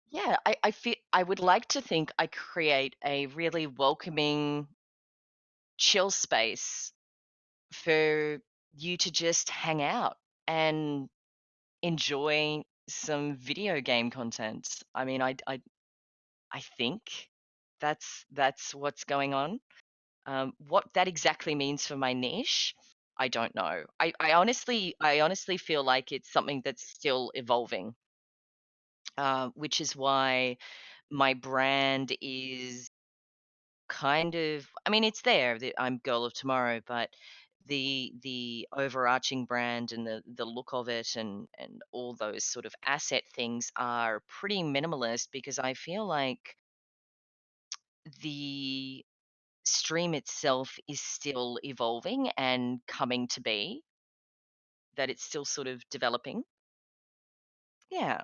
Speaker 2: yeah, I feel I would like to think I create a really welcoming, chill space for you to just hang out and enjoy some video game content. I mean, I think that's what's going on. What that exactly means for my niche, I don't know. I honestly feel like it's something that's still evolving, which is why my brand is kind of. I mean, it's there. I'm Girl of Tomorrow, but the overarching brand and the look of it and all those sort of asset things are pretty minimalist because I feel like the stream itself is still evolving and coming to be, that it's still sort of developing. Yeah.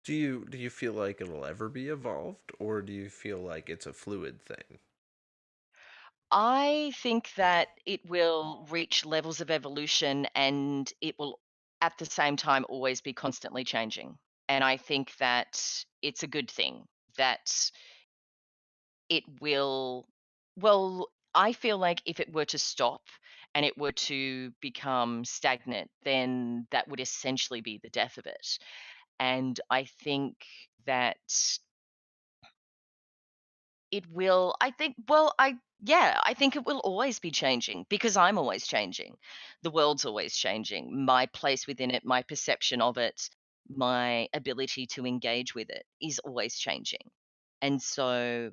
Speaker 1: Do you feel like it'll ever be evolved, or do you feel like it's a fluid thing?
Speaker 2: I think that it will reach levels of evolution and it will at the same time always be constantly changing. And I think that it's a good thing that it will, well, I feel like if it were to stop and it were to become stagnant, then that would essentially be the death of it. And I think that I think it will always be changing because I'm always changing. The world's always changing. My place within it, my perception of it, my ability to engage with it is always changing. And so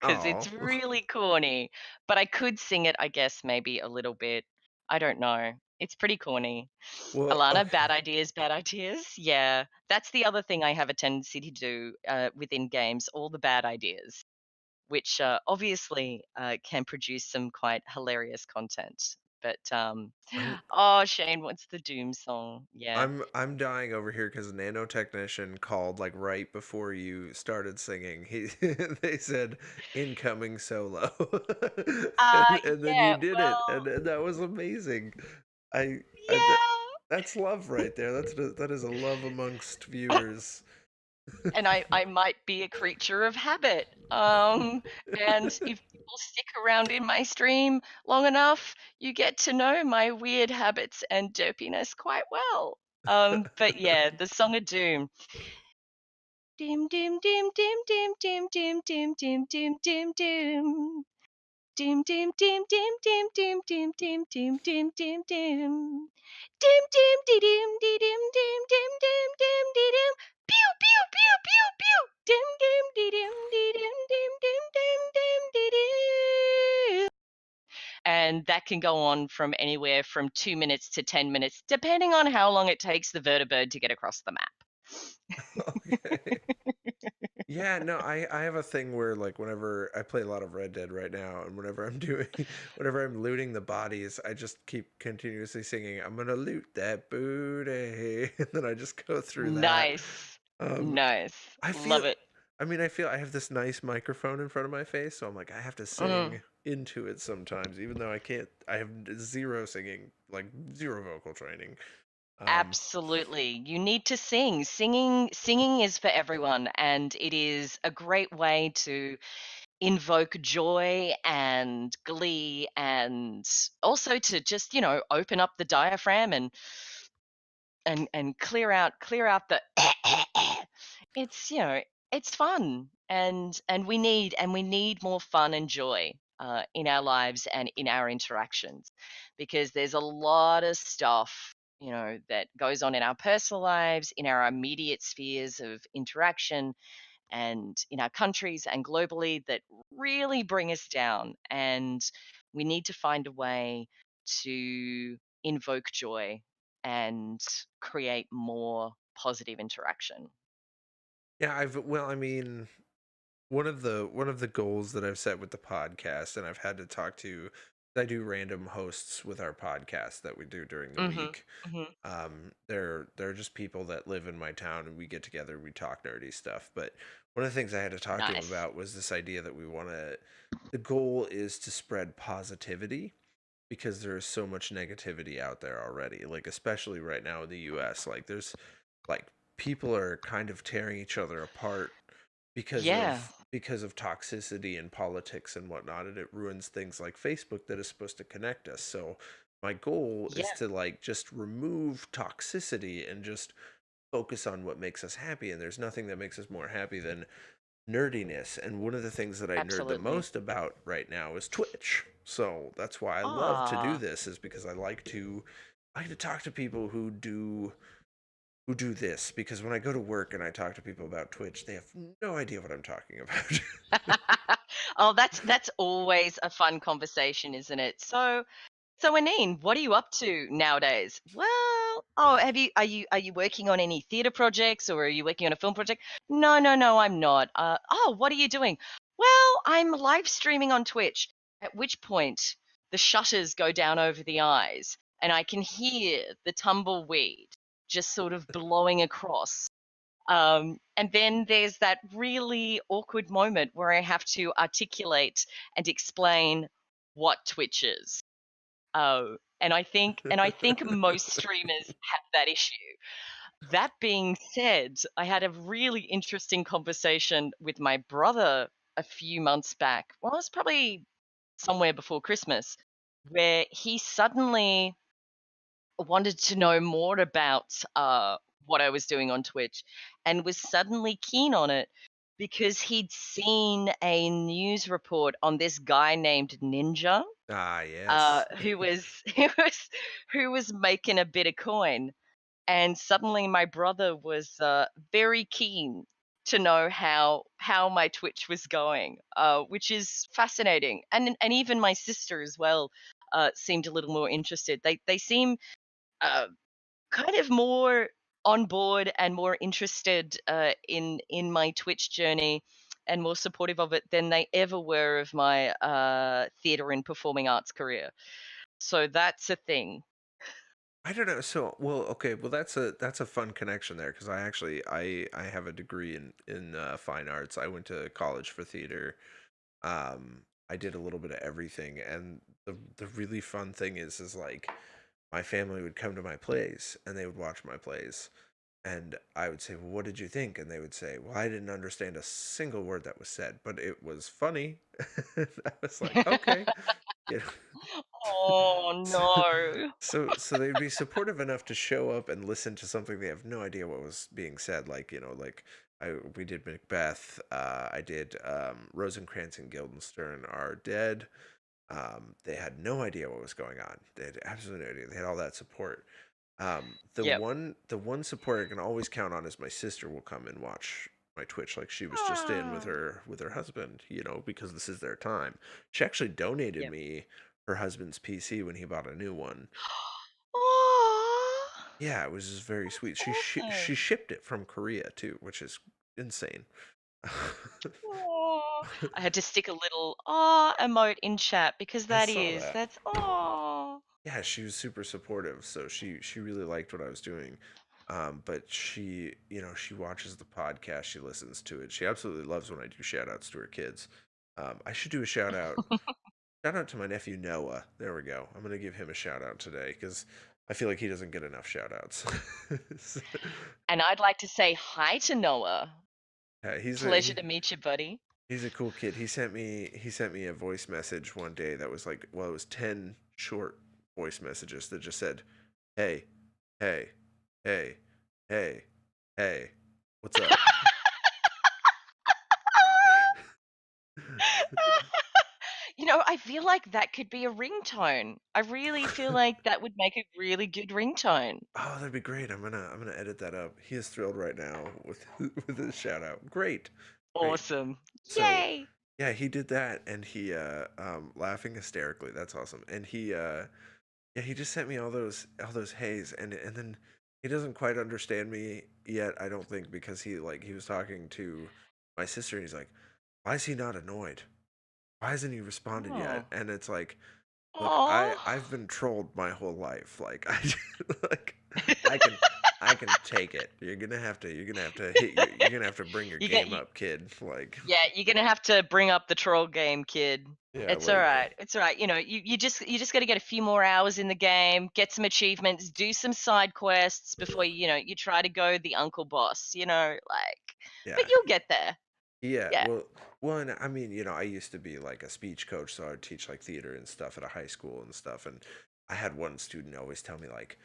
Speaker 2: 'cause
Speaker 1: Oh,
Speaker 2: it's really corny, but I could sing it, I guess, maybe a little bit. I don't know. It's pretty corny.
Speaker 1: well,
Speaker 2: Alana, bad
Speaker 1: okay.
Speaker 2: ideas, bad ideas. Yeah, that's the other thing I have a tendency to do, within games, all the bad ideas, which, obviously, can produce some quite hilarious content. But,
Speaker 1: I'm
Speaker 2: oh, Shane, what's the Doom song? Yeah.
Speaker 1: I'm dying over here because a nanotechnician called like right before you started singing. He they said incoming solo, and then you
Speaker 2: Yeah,
Speaker 1: did it,
Speaker 2: well,
Speaker 1: and that was amazing. That,
Speaker 2: yeah.
Speaker 1: that's love right there. That is a love amongst viewers.
Speaker 2: And I might be a creature of habit. And if people stick around in my stream long enough, you get to know my weird habits and derpiness quite well. But yeah, the Song of Doom. Dim dim dim dim dim dim dim dim dim dim dim dim. Dim dim dim dim dim dim dim dim dim dim dim dim. Dim dim de dim de dim dim dim dim dim de dim. Pew pew pew pew pew. Dim dim de dim de dim dim dim dim dim de dim. And that can go on from anywhere from 2 minutes to 10 minutes, depending on how long it takes the vertibird to get across the map.
Speaker 1: Okay. Yeah, no, I have a thing where like whenever I play a lot of Red Dead right now, and whenever I'm doing, whenever I'm looting the bodies, I just keep continuously singing, "I'm gonna loot that booty," and then I just go through that.
Speaker 2: Nice.
Speaker 1: Um,
Speaker 2: Nice.
Speaker 1: I
Speaker 2: Love
Speaker 1: feel,
Speaker 2: it.
Speaker 1: I feel I have this nice microphone in front of my face, so I'm like I have to
Speaker 2: Mm.
Speaker 1: sing into it sometimes, even though I can't. I have zero singing, like zero vocal training. Um,
Speaker 2: Absolutely. You need to sing. Singing is for everyone, and it is a great way to invoke joy and glee, and also to just, open up the diaphragm and clear out the it's, it's fun, and we need more fun and joy, in our lives and in our interactions, because there's a lot of stuff, that goes on in our personal lives, in our immediate spheres of interaction, and in our countries and globally, that really bring us down, and we need to find a way to invoke joy and create more positive interaction.
Speaker 1: yeah, I mean, one of the goals that I've set with the podcast, and I've had to talk to, I do random hosts with our podcast that we do during the
Speaker 2: Mhm.
Speaker 1: week.
Speaker 2: Mhm.
Speaker 1: They're just people that live in my town, and we get together, we talk nerdy stuff. But one of the things I had to talk to him
Speaker 2: Nice.
Speaker 1: about was this idea that we want to. The goal is to spread positivity because there is so much negativity out there already. Like especially right now in the U.S., like there's like people are kind of tearing each other apart
Speaker 2: Yeah.
Speaker 1: because of toxicity and politics and whatnot, and it ruins things like Facebook that is supposed to connect us. So my goal is
Speaker 2: Yeah.
Speaker 1: to like just remove toxicity and just focus on what makes us happy, and there's nothing that makes us more happy than nerdiness. And one of the things that I nerd the
Speaker 2: Absolutely.
Speaker 1: most about right now is Twitch. So that's why I love to do
Speaker 2: Ah.
Speaker 1: this, is because I like to talk to people who do this, because when I go to work and I talk to people about Twitch, they have no idea what I'm talking about.
Speaker 2: Oh, that's always a fun conversation, isn't it? So, Anine, what are you up to nowadays? Well, oh, are you working on any theater projects, or are you working on a film project? No, no, no, I'm not. Oh, what are you doing? Well, I'm live streaming on Twitch. At which point the shutters go down over the eyes, and I can hear the tumbleweed just sort of blowing across. And then there's that really awkward moment where I have to articulate and explain what Twitch is. And I think most streamers have that issue. That being said, I had a really interesting conversation with my brother a few months back. Well, it was probably somewhere before Christmas, where he suddenly wanted to know more about what I was doing on Twitch, and was suddenly keen on it because he'd seen a news report on this guy named Ninja,
Speaker 1: Ah, yes.
Speaker 2: who was who was making a bit of coin, and suddenly my brother was very keen to know how my Twitch was going, which is fascinating. And even my sister as well seemed a little more interested. They seem uh, kind of more on board and more interested in my Twitch journey and more supportive of it than they ever were of my theatre and performing arts career. So that's a thing.
Speaker 1: I don't know. So, well, okay, well that's a fun connection there because I have a degree in fine arts. I went to college for theater. I did a little bit of everything, and the really fun thing is like my family would come to my plays and they would watch my plays, and I would say, "Well, what did you think?" And they would say, "Well, I didn't understand a single word that was said, but it was funny." I was like, "Okay." You
Speaker 2: Oh
Speaker 1: so,
Speaker 2: no.
Speaker 1: so they'd be supportive enough to show up and listen to something they have no idea what was being said. Like, like we did Macbeth. I did Rosencrantz and Guildenstern are dead. They had no idea what was going on. They had absolutely no idea. They had all that support.
Speaker 2: Yep.
Speaker 1: The one support I can always count on is my sister will come and watch my Twitch. Like she was just in
Speaker 2: Ah.
Speaker 1: with her husband, because this is their time. She actually donated
Speaker 2: Yep.
Speaker 1: me her husband's PC when he bought a new one.
Speaker 2: Aw.
Speaker 1: Yeah, it was just very sweet. She
Speaker 2: Awesome.
Speaker 1: shipped it from Korea too, which is insane.
Speaker 2: Aw. I had to stick a little "aw" emote in chat because
Speaker 1: I saw that.
Speaker 2: that's "aw."
Speaker 1: Yeah, she was super supportive, so she really liked what I was doing. But she watches the podcast, she listens to it. She absolutely loves when I do shout outs to her kids. I should do a shout out to my nephew Noah. There we go. I'm gonna give him a shout out today because I feel like he doesn't get enough shout outs.
Speaker 2: And I'd like to say hi to Noah.
Speaker 1: Yeah,
Speaker 2: Pleasure to meet you, buddy.
Speaker 1: he's a cool kid. He sent me a voice message one day that was like, well, it was 10 short voice messages that just said, "Hey, hey, hey, hey, hey, what's up?"
Speaker 2: I feel like that could be a ringtone. I really feel like that would make a really good ringtone.
Speaker 1: Oh, that'd be great. I'm gonna edit that up. He is thrilled right now with with his shout out. Great, great.
Speaker 2: Awesome.
Speaker 1: So
Speaker 2: Yay!
Speaker 1: yeah, he did that, and he laughing hysterically. That's awesome. And yeah, he just sent me all those haze, and then he doesn't quite understand me yet. I don't think because he was talking to my sister, and he's like, "Why is he not annoyed? Why hasn't he responded yet?"
Speaker 2: Oh.
Speaker 1: And it's like, look,
Speaker 2: Aw.
Speaker 1: I've been trolled my whole life. Like like I can I can take it. You're gonna have to you're gonna have to bring your
Speaker 2: You get
Speaker 1: game
Speaker 2: you
Speaker 1: up, kid. Like
Speaker 2: Yeah, you're gonna have to bring up the troll game, kid.
Speaker 1: yeah,
Speaker 2: It's
Speaker 1: like
Speaker 2: alright, it's alright. You just gotta get a few more hours in the game, get some achievements, do some side quests before you try to go the uncle boss, but
Speaker 1: yeah.
Speaker 2: you'll get there.
Speaker 1: Yeah,
Speaker 2: Yeah.
Speaker 1: well, and I mean, I used to be like a speech coach, so I'd teach like theater and stuff at a high school and stuff. And I had one student always tell me like,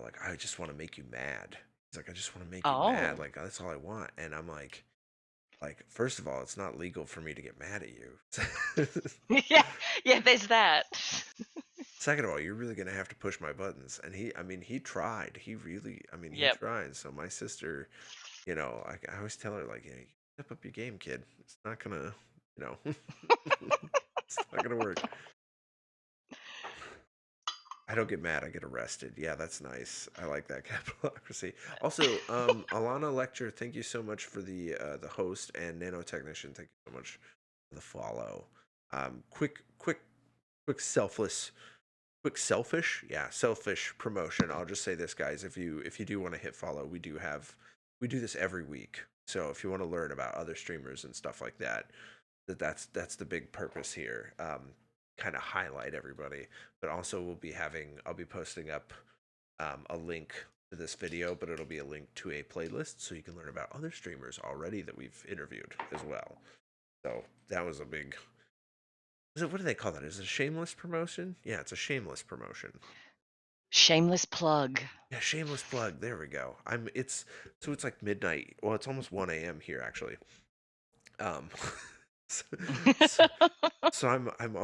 Speaker 1: like I just want to make you mad. He's like, I just want to make you mad.
Speaker 2: Oh.
Speaker 1: Like that's all I want. And I'm like first of all, it's not legal for me to get mad at you.
Speaker 2: Yeah, yeah, there's that.
Speaker 1: Second of all, you're really gonna have to push my buttons. And I mean, he tried. He really, I mean, he
Speaker 2: Yep.
Speaker 1: tried. So my sister, I always tell her like, you step up your game, kid. It's not gonna, you know, it's not gonna work. I don't get mad. I get arrested. Yeah, that's nice. I like that capitalocracy. Also, Alana Lecture, thank you so much for the host and nanotechnician. Thank you so much for the follow. Quick selfless selfish, yeah, selfish promotion. I'll just say this, guys. If you do want to hit follow, we do this every week. So if you want to learn about other streamers and stuff like that, that's the big purpose here. Kind of highlight everybody, but also I'll be posting up a link to this video, but it'll be a link to a playlist so you can learn about other streamers already that we've interviewed as well. So that was a big. What do they call that? Is it a shameless promotion? Yeah, it's a shameless promotion.
Speaker 2: Shameless plug.
Speaker 1: Yeah, shameless plug. There we go. It's like midnight. Well, it's almost 1 a.m. here actually. Um so, so, so I've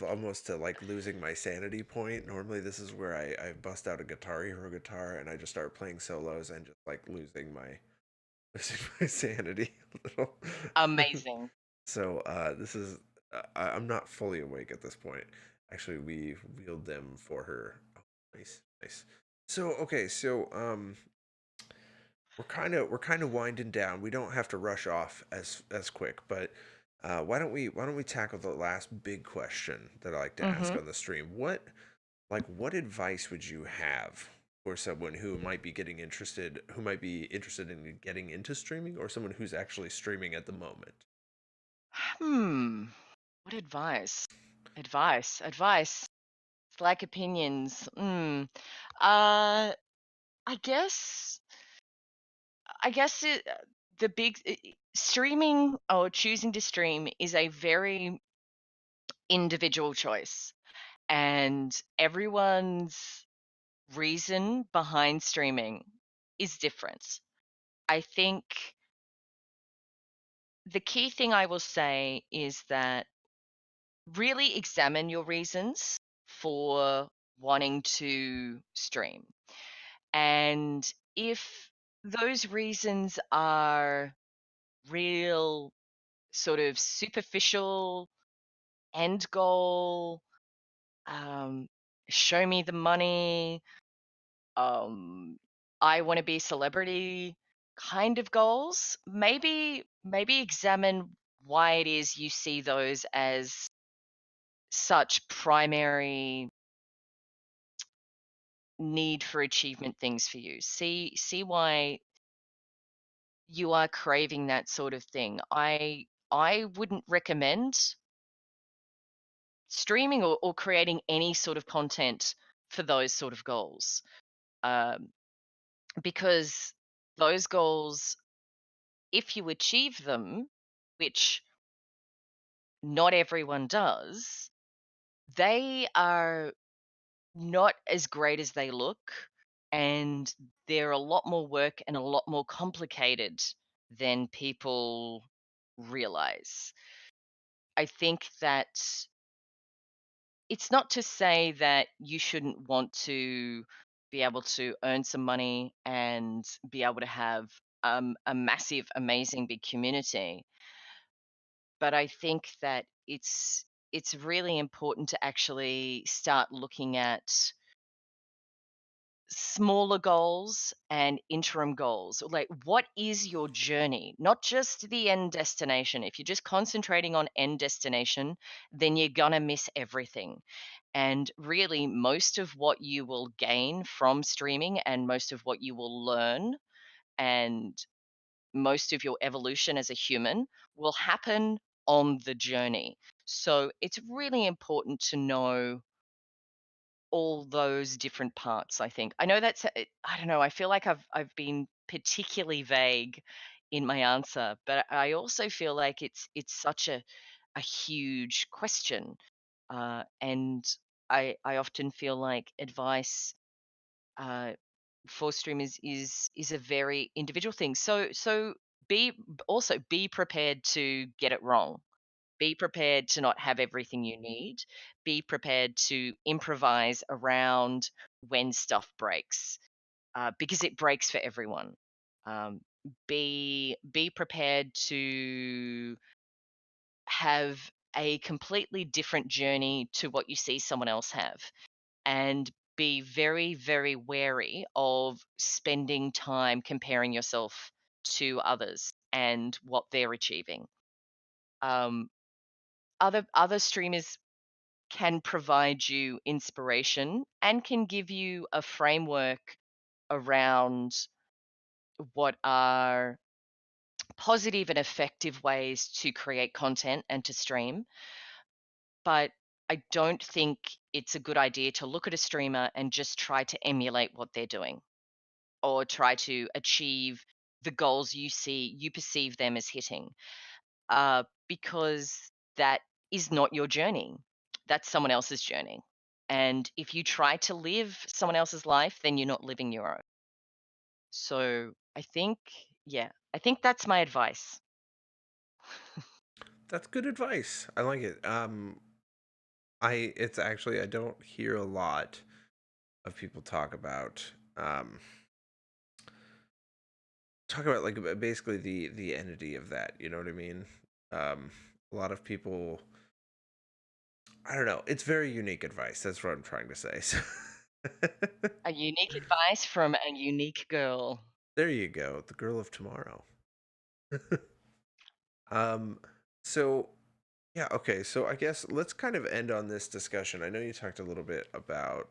Speaker 1: almost to like losing my sanity point. Normally this is where I bust out a Guitar Hero guitar and I just start playing solos and just like losing losing my sanity a little.
Speaker 2: Amazing.
Speaker 1: So this is I'm not fully awake at this point. Actually, we wheeled them for her. Oh, nice, nice. So okay, so we're kind of winding down. We don't have to rush off as quick, but why don't we tackle the last big question that I like to ask
Speaker 2: Mhm.
Speaker 1: on the stream? What advice would you have for someone who might be interested in getting into streaming, or someone who's actually streaming at the moment?
Speaker 2: Hmm. What advice? Advice. It's like opinions. Uh, I guess the big streaming or choosing to stream is a very individual choice, and everyone's reason behind streaming is different. I think the key thing I will say is that really examine your reasons for wanting to stream. And if those reasons are real, sort of superficial, end goal, um, show me the money, um, I want to be a celebrity kind of goals, maybe examine why it is you see those as such primary need for achievement things for you. See why you are craving that sort of thing. I wouldn't recommend streaming or creating any sort of content for those sort of goals, um, because those goals, if you achieve them, which not everyone does, they are not as great as they look, and they're a lot more work and a lot more complicated than people realize. I think that it's not to say that you shouldn't want to be able to earn some money and be able to have a massive, amazing, big community, but I think that it's really important to actually start looking at smaller goals and interim goals. Like, what is your journey? Not just the end destination. If you're just concentrating on end destination, then you're gonna miss everything. And really, most of what you will gain from streaming and most of what you will learn and most of your evolution as a human will happen on the journey. So it's really important to know all those different parts, I think. I know that's I don't know, I feel like I've been particularly vague in my answer, but I also feel like it's such a huge question. And I often feel like advice uh, for streamers is a very individual thing. So be also be prepared to get it wrong. Be prepared to not have everything you need. Be prepared to improvise around when stuff breaks, because it breaks for everyone. Um, be prepared to have a completely different journey to what you see someone else have, and be very, very wary of spending time comparing yourself to others and what they're achieving. Um, other streamers can provide you inspiration and can give you a framework around what are positive and effective ways to create content and to stream. But I don't think it's a good idea to look at a streamer and just try to emulate what they're doing or try to achieve the goals you perceive them as hitting, because that is not your journey. That's someone else's journey. And if you try to live someone else's life, then you're not living your own. So I think, yeah, I think that's my advice.
Speaker 1: That's good advice. I like it. It's actually I don't hear a lot of people talk about talk about like basically the entity of that. You know what I mean? Um, a lot of people, I don't know. It's very unique advice. That's what I'm trying to say. So
Speaker 2: A unique advice from a unique girl.
Speaker 1: there you go, the girl of tomorrow. Um, so yeah, okay. So I guess let's kind of end on this discussion. I know you talked a little bit about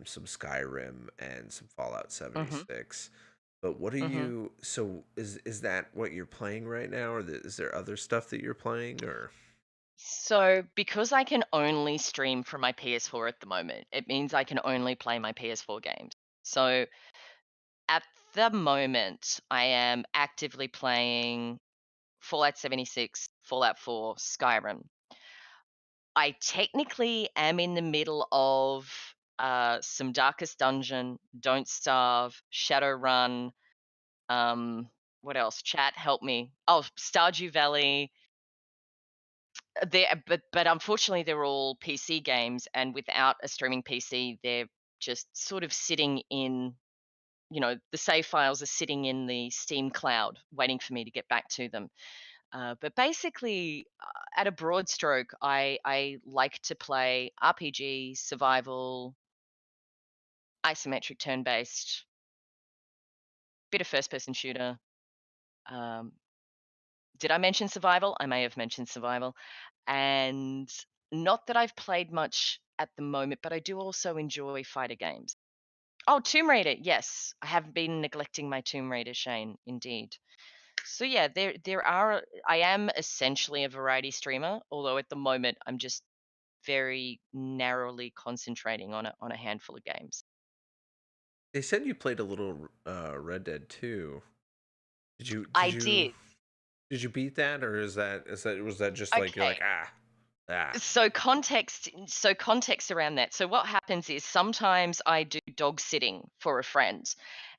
Speaker 1: some Skyrim and some Fallout
Speaker 2: Mhm,
Speaker 1: 76. But what are
Speaker 2: mhm.
Speaker 1: you? So is that what you're playing right now, or is there other stuff that you're playing, or
Speaker 2: So, because I can only stream from my PS4 at the moment, it means I can only play my PS4 games. So, at the moment, I am actively playing Fallout 76, Fallout 4, Skyrim. I technically am in the middle of some Darkest Dungeon, Don't Starve, Shadowrun, um, what else? Chat, help me. Oh, Stardew Valley. But unfortunately, they're all PC games, and without a streaming PC, they're just sort of sitting in, the save files are sitting in the Steam cloud, waiting for me to get back to them. But basically, at a broad stroke, I like to play RPG, survival, isometric turn-based, bit of first-person shooter. Um, did I mention survival? I may have mentioned survival. And not that I've played much at the moment, but I do also enjoy fighter games. Oh, Tomb Raider, yes. I have been neglecting my Tomb Raider, Shane, indeed. So yeah, there are I am essentially a variety streamer, although at the moment I'm just very narrowly concentrating on a handful of games.
Speaker 1: they said you played a little Red Dead 2. Did you
Speaker 2: I
Speaker 1: did you
Speaker 2: did.
Speaker 1: did you beat that, or is that was that just like you're like
Speaker 2: Okay.
Speaker 1: ah?
Speaker 2: So context around that. So what happens is sometimes I do dog sitting for a friend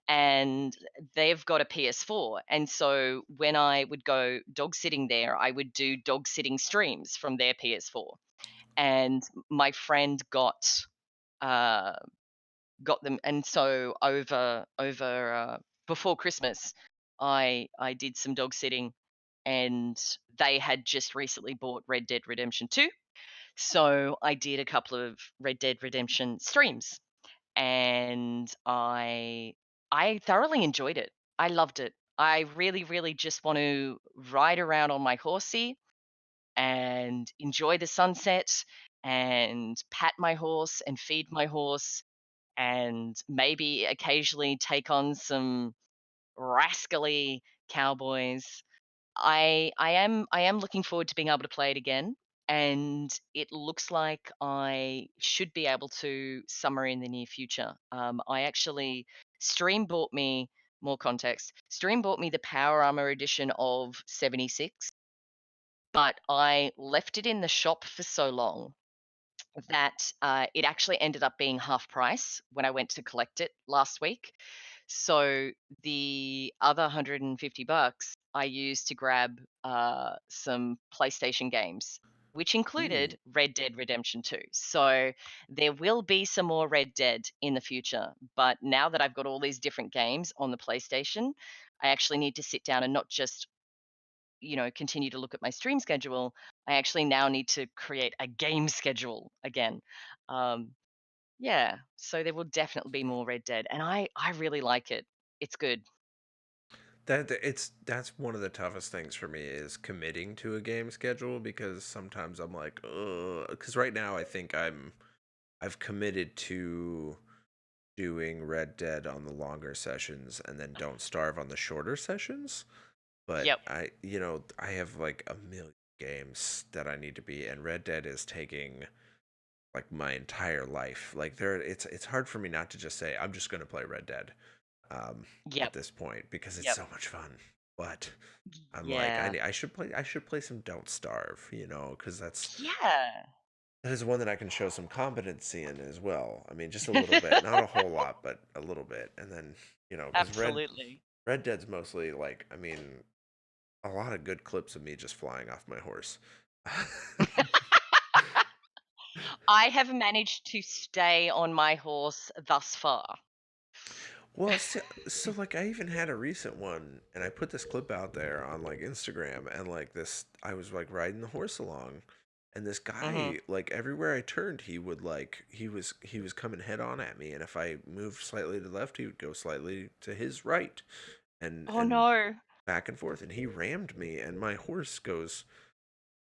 Speaker 2: and they've got a PS4. And so when I would go dog sitting there, I would do dog sitting streams from their PS4. And my friend uh got them, and so over before Christmas I did some dog sitting, and they had just recently bought Red Dead Redemption 2. So I did a couple of Red Dead Redemption streams, and I thoroughly enjoyed it. I loved it. I really, really just want to ride around on my horsey and enjoy the sunset and pat my horse and feed my horse and maybe occasionally take on some rascally cowboys. I am looking forward to being able to play it again, and it looks like I should be able to somewhere in the near future. I actually Stream bought me more context. Stream bought me the Power Armor edition of 76, but I left it in the shop for so long that it actually ended up being half price when I went to collect it last week. So the other $150 I used to grab some PlayStation games, which
Speaker 1: Ooh,
Speaker 2: included Red Dead Redemption 2. So there will be some more Red Dead in the future. But now that I've got all these different games on the PlayStation, I actually need to sit down and not just continue to look at my stream schedule. I actually now need to create a game schedule again. Um, yeah, so there will definitely be more Red Dead, and I really like it. It's good.
Speaker 1: that's one of the toughest things for me is committing to a game schedule because sometimes I'm like, because right now I think I've committed to doing Red Dead on the longer sessions and then Don't Starve on the shorter sessions. But
Speaker 2: Yep.
Speaker 1: I have like a million games that I need to be, and Red Dead is taking like my entire life. Like it's hard for me not to just say I'm just gonna play Red Dead at
Speaker 2: Yep.
Speaker 1: this point because it's
Speaker 2: Yep.
Speaker 1: so much fun. But I'm like
Speaker 2: Yeah.
Speaker 1: I should play some Don't Starve, because
Speaker 2: Yeah.
Speaker 1: that is one that I can show some competency in as well. I mean, just a little bit, not a whole lot, but a little bit. And then, because
Speaker 2: Absolutely.
Speaker 1: Red Dead's mostly like, I mean, a lot of good clips of me just flying off my horse.
Speaker 2: I have managed to stay on my horse thus far.
Speaker 1: Well, so like I even had a recent one, and I put this clip out there on like Instagram, and like this, I was like riding the horse along, and this
Speaker 2: Mhm.
Speaker 1: guy, like everywhere I turned, he would like he was coming head on at me, and if I moved slightly to the left, he would go slightly to his right,
Speaker 2: Oh
Speaker 1: and
Speaker 2: no.
Speaker 1: back and forth, and he rammed me, and my horse goes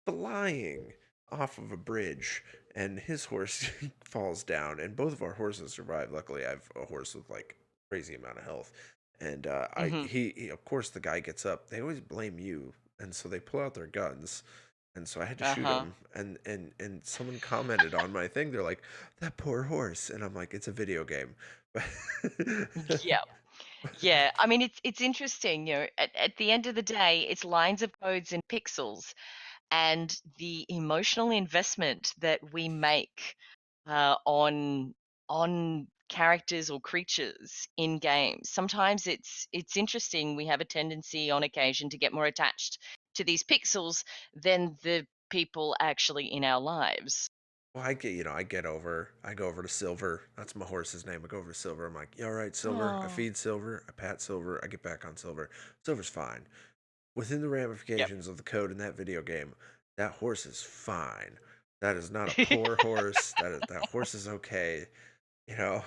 Speaker 1: flying off of a bridge, and his horse falls down, and both of our horses survive. Luckily, I have a horse with like crazy amount of health, and I
Speaker 2: Mhm.
Speaker 1: he of course the guy gets up. They always blame you, and so they pull out their guns. And so I had to shoot
Speaker 2: Uh-huh.
Speaker 1: him, and someone commented on my thing. They're like, "That poor horse," and I'm like, "It's a video game."
Speaker 2: Yeah. Yeah. I mean, it's interesting, at the end of the day, it's lines of codes and pixels, and the emotional investment that we make on characters or creatures in games. Sometimes it's interesting. We have a tendency on occasion to get more attached to these pixels than the people actually in our lives.
Speaker 1: Well, I go over to Silver. That's my horse's name. I go over to Silver. I'm like, "You all right, Silver?" I
Speaker 2: Oh.
Speaker 1: feed Silver. I pat Silver. I get back on Silver. Silver's fine. Within the
Speaker 2: Yep.
Speaker 1: ramifications of the code in that video game, that horse is fine. That is not a poor horse. That horse is okay. You know,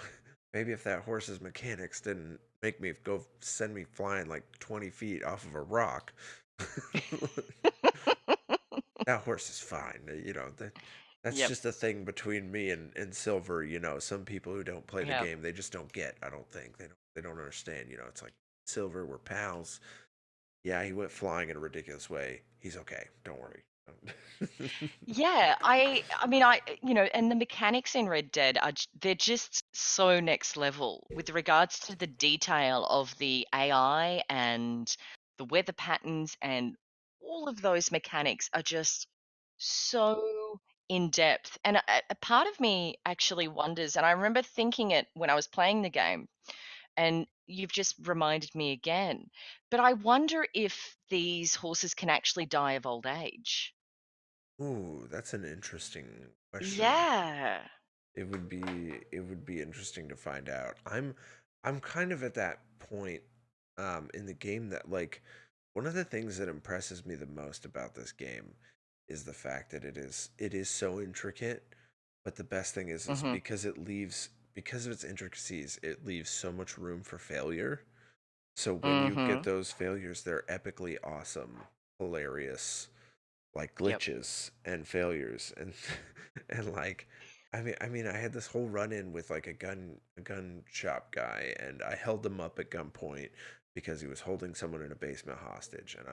Speaker 1: maybe if that horse's mechanics didn't make me go send me flying like 20 feet off of a rock, that horse is fine. That's
Speaker 2: Yep.
Speaker 1: just a thing between me and Silver. Some people who don't play the
Speaker 2: Yeah.
Speaker 1: game, they just don't get. I don't think they don't understand. It's like Silver, we're pals. Yeah, he went flying in a ridiculous way. He's okay. Don't worry.
Speaker 2: Yeah, I mean, and the mechanics in Red Dead they're just so next level with regards to the detail of the AI and the weather patterns, and all of those mechanics are just so in depth. And a part of me actually wonders, and I remember thinking it when I was playing the game, and you've just reminded me again, but I wonder if these horses can actually die of old age.
Speaker 1: Ooh, that's an interesting question.
Speaker 2: Yeah.
Speaker 1: It would be interesting to find out. I'm kind of at that point in the game that like one of the things that impresses me the most about this game is the fact that it is so intricate, but the best thing is
Speaker 2: Mhm.
Speaker 1: because of its intricacies, it leaves so much room for failure. So when you get
Speaker 2: Mhm.
Speaker 1: those failures, they're epically awesome, hilarious, like
Speaker 2: Yep.
Speaker 1: glitches and failures and and like I mean I had this whole run in with like a gun shop guy, and I held him up at gunpoint because he was holding someone in a basement hostage, and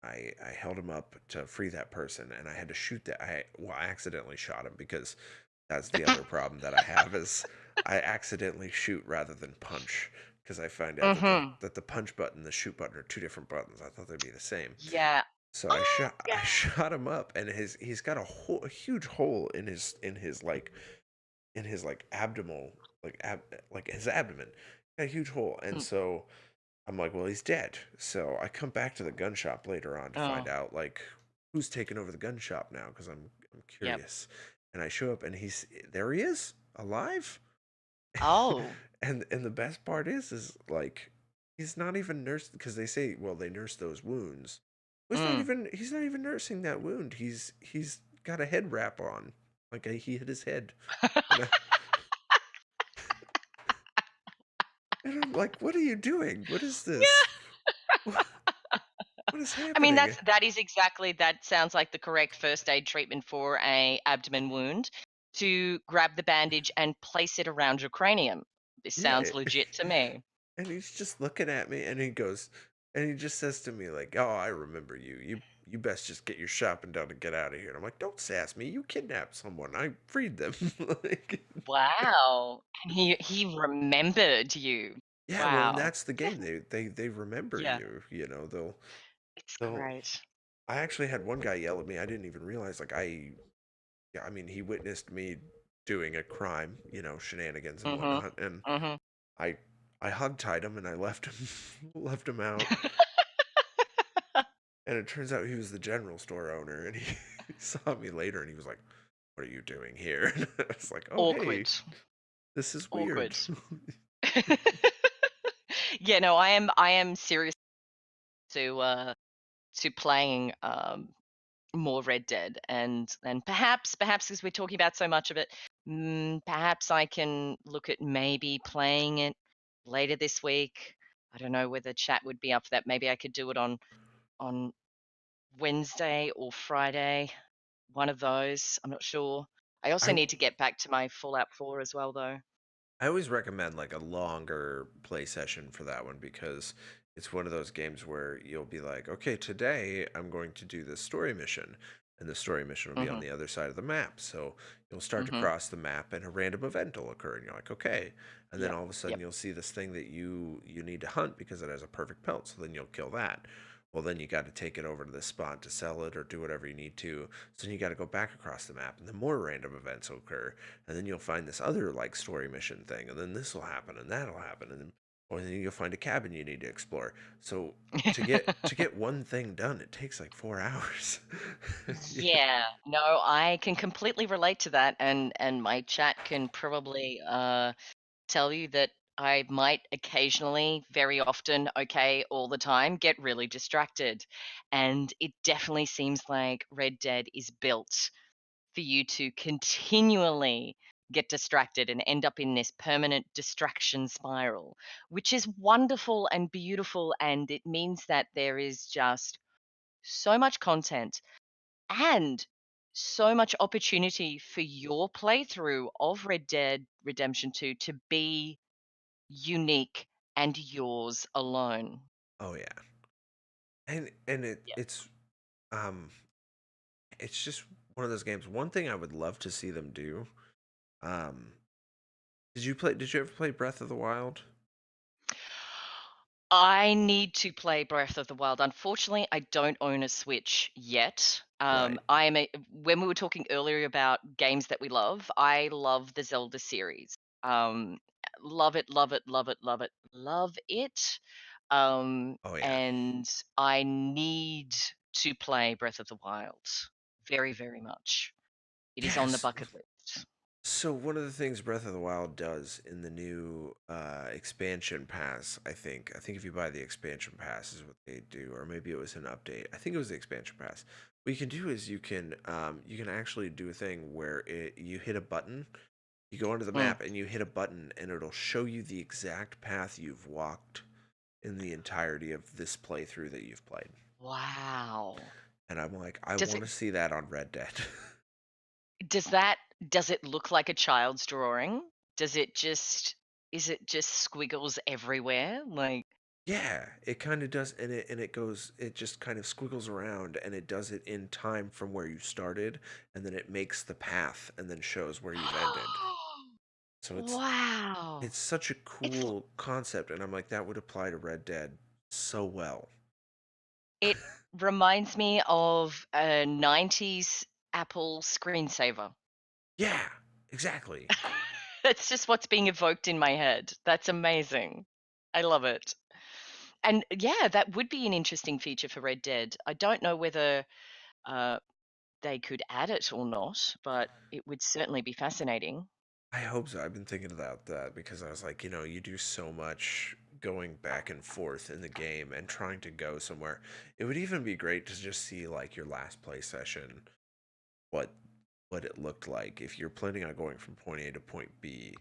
Speaker 1: I held him up to free that person, and I had to shoot that I accidentally shot him because that's the other problem that I have is I accidentally shoot rather than punch because I find out that the
Speaker 2: Mhm.
Speaker 1: that the punch button and the shoot button are two different buttons. I thought they'd be the same.
Speaker 2: Yeah.
Speaker 1: So I
Speaker 2: Oh,
Speaker 1: shot I
Speaker 2: yeah.
Speaker 1: shot him up, and he's got a huge hole in his abdominal like his abdomen, got a huge hole, and
Speaker 2: Mm.
Speaker 1: so I'm like, well, he's dead. So I come back to the gun shop later on to find
Speaker 2: Oh,
Speaker 1: out like who's taking over the gun shop now because I'm
Speaker 2: yep.
Speaker 1: curious, and I show up, and he's there. He is alive.
Speaker 2: Oh.
Speaker 1: And the best part is like he's not even nursed because they say, well, they nurse those wounds. Well,
Speaker 2: Mm.
Speaker 1: he's not even nursing that wound. He's got a head wrap on, like he hit his head, and I'm like, what are you doing? What is this?
Speaker 2: Yeah.
Speaker 1: What, what is
Speaker 2: I mean,
Speaker 1: happening?
Speaker 2: that sounds like the correct first aid treatment for a abdomen wound, to grab the bandage and place it around your cranium. This
Speaker 1: Yeah,
Speaker 2: sounds legit to me.
Speaker 1: and he's just looking at me, and he just says to me like, "Oh, I remember you. You best just get your shopping done and get out of here." And I'm like, "Don't sass me. You kidnapped someone. I freed them." like,
Speaker 2: Wow. And he remembered you.
Speaker 1: yeah, well, and
Speaker 2: Wow.
Speaker 1: that's the game. They remember
Speaker 2: Yeah,
Speaker 1: you.
Speaker 2: it's
Speaker 1: They'll.
Speaker 2: great.
Speaker 1: I actually had one guy yell at me. I didn't even realize. Like yeah, I mean, he witnessed me doing a crime, shenanigans and
Speaker 2: Mhm.
Speaker 1: whatnot, and
Speaker 2: Mhm.
Speaker 1: I I hog tied him and I left him left him out. And it turns out he was the general store owner, and he saw me later, and he was like, "What are you doing here?" And I was like, "Oh,
Speaker 2: Awkward.
Speaker 1: hey, this is weird."
Speaker 2: Awkward. Yeah, no, I am serious to playing, more Red Dead, and perhaps as we're talking about so much of it, perhaps I can look at maybe playing it later this week. I don't know whether chat would be up for that. Maybe I could do it on Wednesday or Friday, one of those. I'm not sure. I also
Speaker 1: I
Speaker 2: need to get back to my Fallout 4 as well, though.
Speaker 1: I always recommend like a longer play session for that one because it's one of those games where you'll be like, okay, today I'm going to do this story mission, and the story mission will be on
Speaker 2: Mhm,
Speaker 1: the other side of the map. So you'll start to
Speaker 2: mhm.
Speaker 1: cross the map, and a random event will occur, and you're like, okay, and then
Speaker 2: Yep,
Speaker 1: all of a sudden
Speaker 2: yep.
Speaker 1: you'll see this thing that you need to hunt because it has a perfect pelt. So then you'll kill that. Well, then you got to take it over to this spot to sell it or do whatever you need to. So then you got to go back across the map, and then more random events will occur, and then you'll find this other like story mission thing, and then this will happen, and that'll happen, and then or then you'll find a cabin you need to explore. So to get one thing done, it takes like 4 hours. Yeah.
Speaker 2: Yeah, no, I can completely relate to that, and my chat can probably, tell you that I might occasionally, very often, okay, all the time, get really distracted. And it definitely seems like Red Dead is built for you to continually get distracted and end up in this permanent distraction spiral, which is wonderful and beautiful. And it means that there is just so much content and so much opportunity for your playthrough of Red Dead Redemption 2 to be unique and yours alone.
Speaker 1: Oh yeah, and
Speaker 2: Yeah.
Speaker 1: um it's just one of those games. One thing I would love to see them do. Um, Did you ever play Breath of the Wild?
Speaker 2: I need to play Breath of the Wild. Unfortunately, I don't own a Switch yet.
Speaker 1: Right.
Speaker 2: I am a when we were talking earlier about games that we love, I love the Zelda series. Um, love it, love it, love it, love it, love it.
Speaker 1: Oh yeah.
Speaker 2: And I need to play Breath of the Wild very, very much. It is on the
Speaker 1: Yes.
Speaker 2: bucket list.
Speaker 1: So one of the things Breath of the Wild does in the new expansion pass, I think if you buy the expansion pass is what they do, or maybe it was an update. I think it was the expansion pass. What you can do is you can actually do a thing where you hit a button, you go onto the
Speaker 2: Mm.
Speaker 1: map and you hit a button, and it'll show you the exact path you've walked in the entirety of this playthrough that you've played.
Speaker 2: Wow.
Speaker 1: And I'm like, I
Speaker 2: Does
Speaker 1: want
Speaker 2: it
Speaker 1: to see that on Red Dead.
Speaker 2: does that does it look like a child's drawing? Does it just is it just squiggles everywhere? Like,
Speaker 1: Yeah, it kind of does, it just kind of squiggles around, and it does it in time from where you started, and then it makes the path, and then shows where you've ended. So
Speaker 2: wow.
Speaker 1: it's such a
Speaker 2: It's l
Speaker 1: cool concept, and I'm like, that would apply to Red Dead so well.
Speaker 2: it reminds me of a 90s Apple screensaver.
Speaker 1: Yeah, exactly.
Speaker 2: That's just what's being evoked in my head. That's amazing. I love it. And yeah, that would be an interesting feature for Red Dead. I don't know whether, uh, they could add it or not, but it would certainly be fascinating.
Speaker 1: I hope so. I've been thinking about that because I was like, you do so much going back and forth in the game and trying to go somewhere. It would even be great to just see like your last play session, what it looked like if you're planning on going from point A to point B,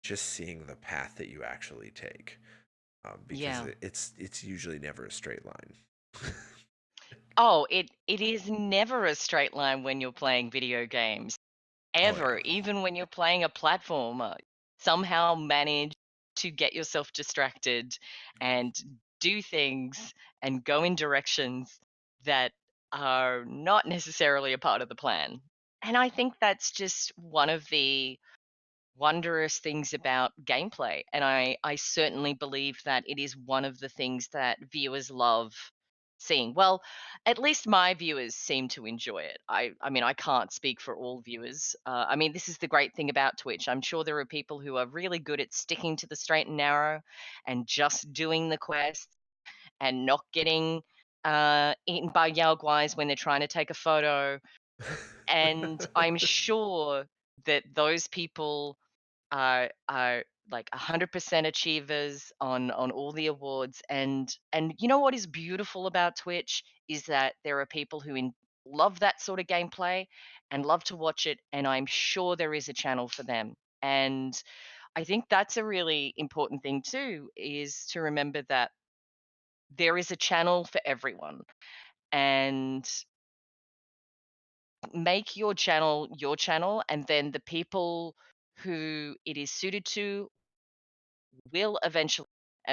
Speaker 1: just seeing the path that you actually take, because
Speaker 2: Yeah.
Speaker 1: it's usually never a straight line.
Speaker 2: Oh, it is never a straight line when you're playing video games,
Speaker 1: Oh yeah.
Speaker 2: ever. Even when you're playing a platformer, somehow manage to get yourself distracted and do things and go in directions that are not necessarily a part of the plan. And I think that's just one of the wondrous things about gameplay, and I certainly believe that it is one of the things that viewers love seeing. Well, at least my viewers seem to enjoy it. I mean, I can't speak for all viewers. I mean, this is the great thing about Twitch. I'm sure there are people who are really good at sticking to the straight and narrow and just doing the quest and not getting, eaten by Yaoguais when they're trying to take a photo, and I'm sure that those people are like 100% achievers on all the awards, and you know what is beautiful about Twitch is that there are people who love that sort of gameplay and love to watch it, and I'm sure there is a channel for them. And I think that's a really important thing too, is to remember that there is a channel for everyone, and make your channel, and then the people who it is suited to will eventually,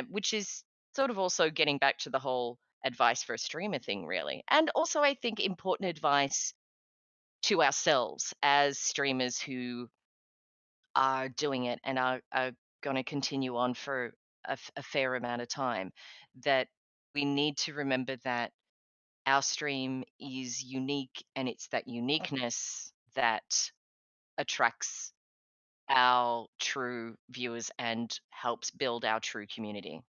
Speaker 2: which is sort of also getting back to the whole advice for a streamer thing, really. And also, I think important advice to ourselves as streamers who are doing it and are going to continue on for a fair amount of time, that we need to remember that our stream is unique, and it's that uniqueness that attracts our true viewers and helps build our true community.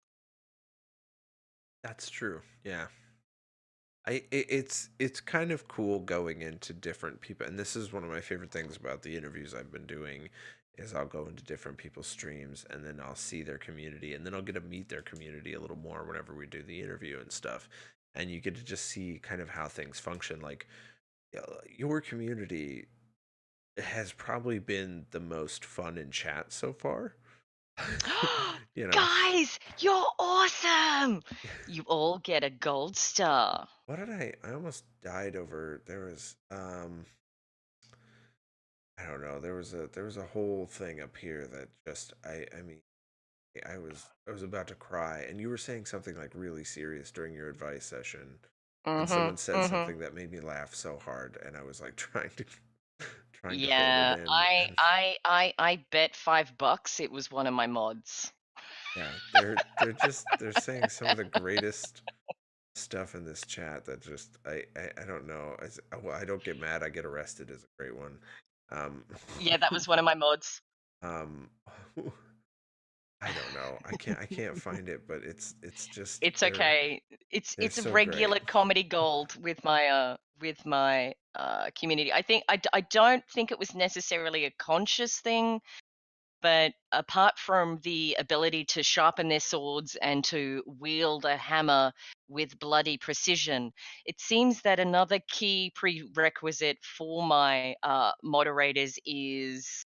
Speaker 1: That's true. Yeah. It's kind of cool going into different people, and this is one of my favorite things about the interviews I've been doing is I'll go into different people's streams and then I'll see their community and then I'll get to meet their community a little more whenever we do the interview and stuff. And you get to just see kind of how things function. Like your community has probably been the most fun in chat so far. You know,
Speaker 2: Guys, you're awesome! You all get a gold star.
Speaker 1: what did I almost died over there was I don't know. There was a whole thing up here that just I mean I was about to cry and you were saying something like really serious during your advice session and
Speaker 2: Mhm,
Speaker 1: someone said
Speaker 2: mhm.
Speaker 1: something that made me laugh so hard and I was like trying to hold it
Speaker 2: Yeah,
Speaker 1: in
Speaker 2: I
Speaker 1: and
Speaker 2: I I I bet $5 it was one of my mods.
Speaker 1: yeah, they're saying some of the greatest stuff in this chat that just I don't know. Well, I don't get mad, I get arrested is a great one. Um
Speaker 2: Yeah, that was one of my mods.
Speaker 1: um I don't know. I can't find it, but it's just
Speaker 2: It's okay.
Speaker 1: they're
Speaker 2: It's a
Speaker 1: so great.
Speaker 2: regular comedy gold with my community. I don't think it was necessarily a conscious thing, but apart from the ability to sharpen their swords and to wield a hammer with bloody precision, it seems that another key prerequisite for my moderators is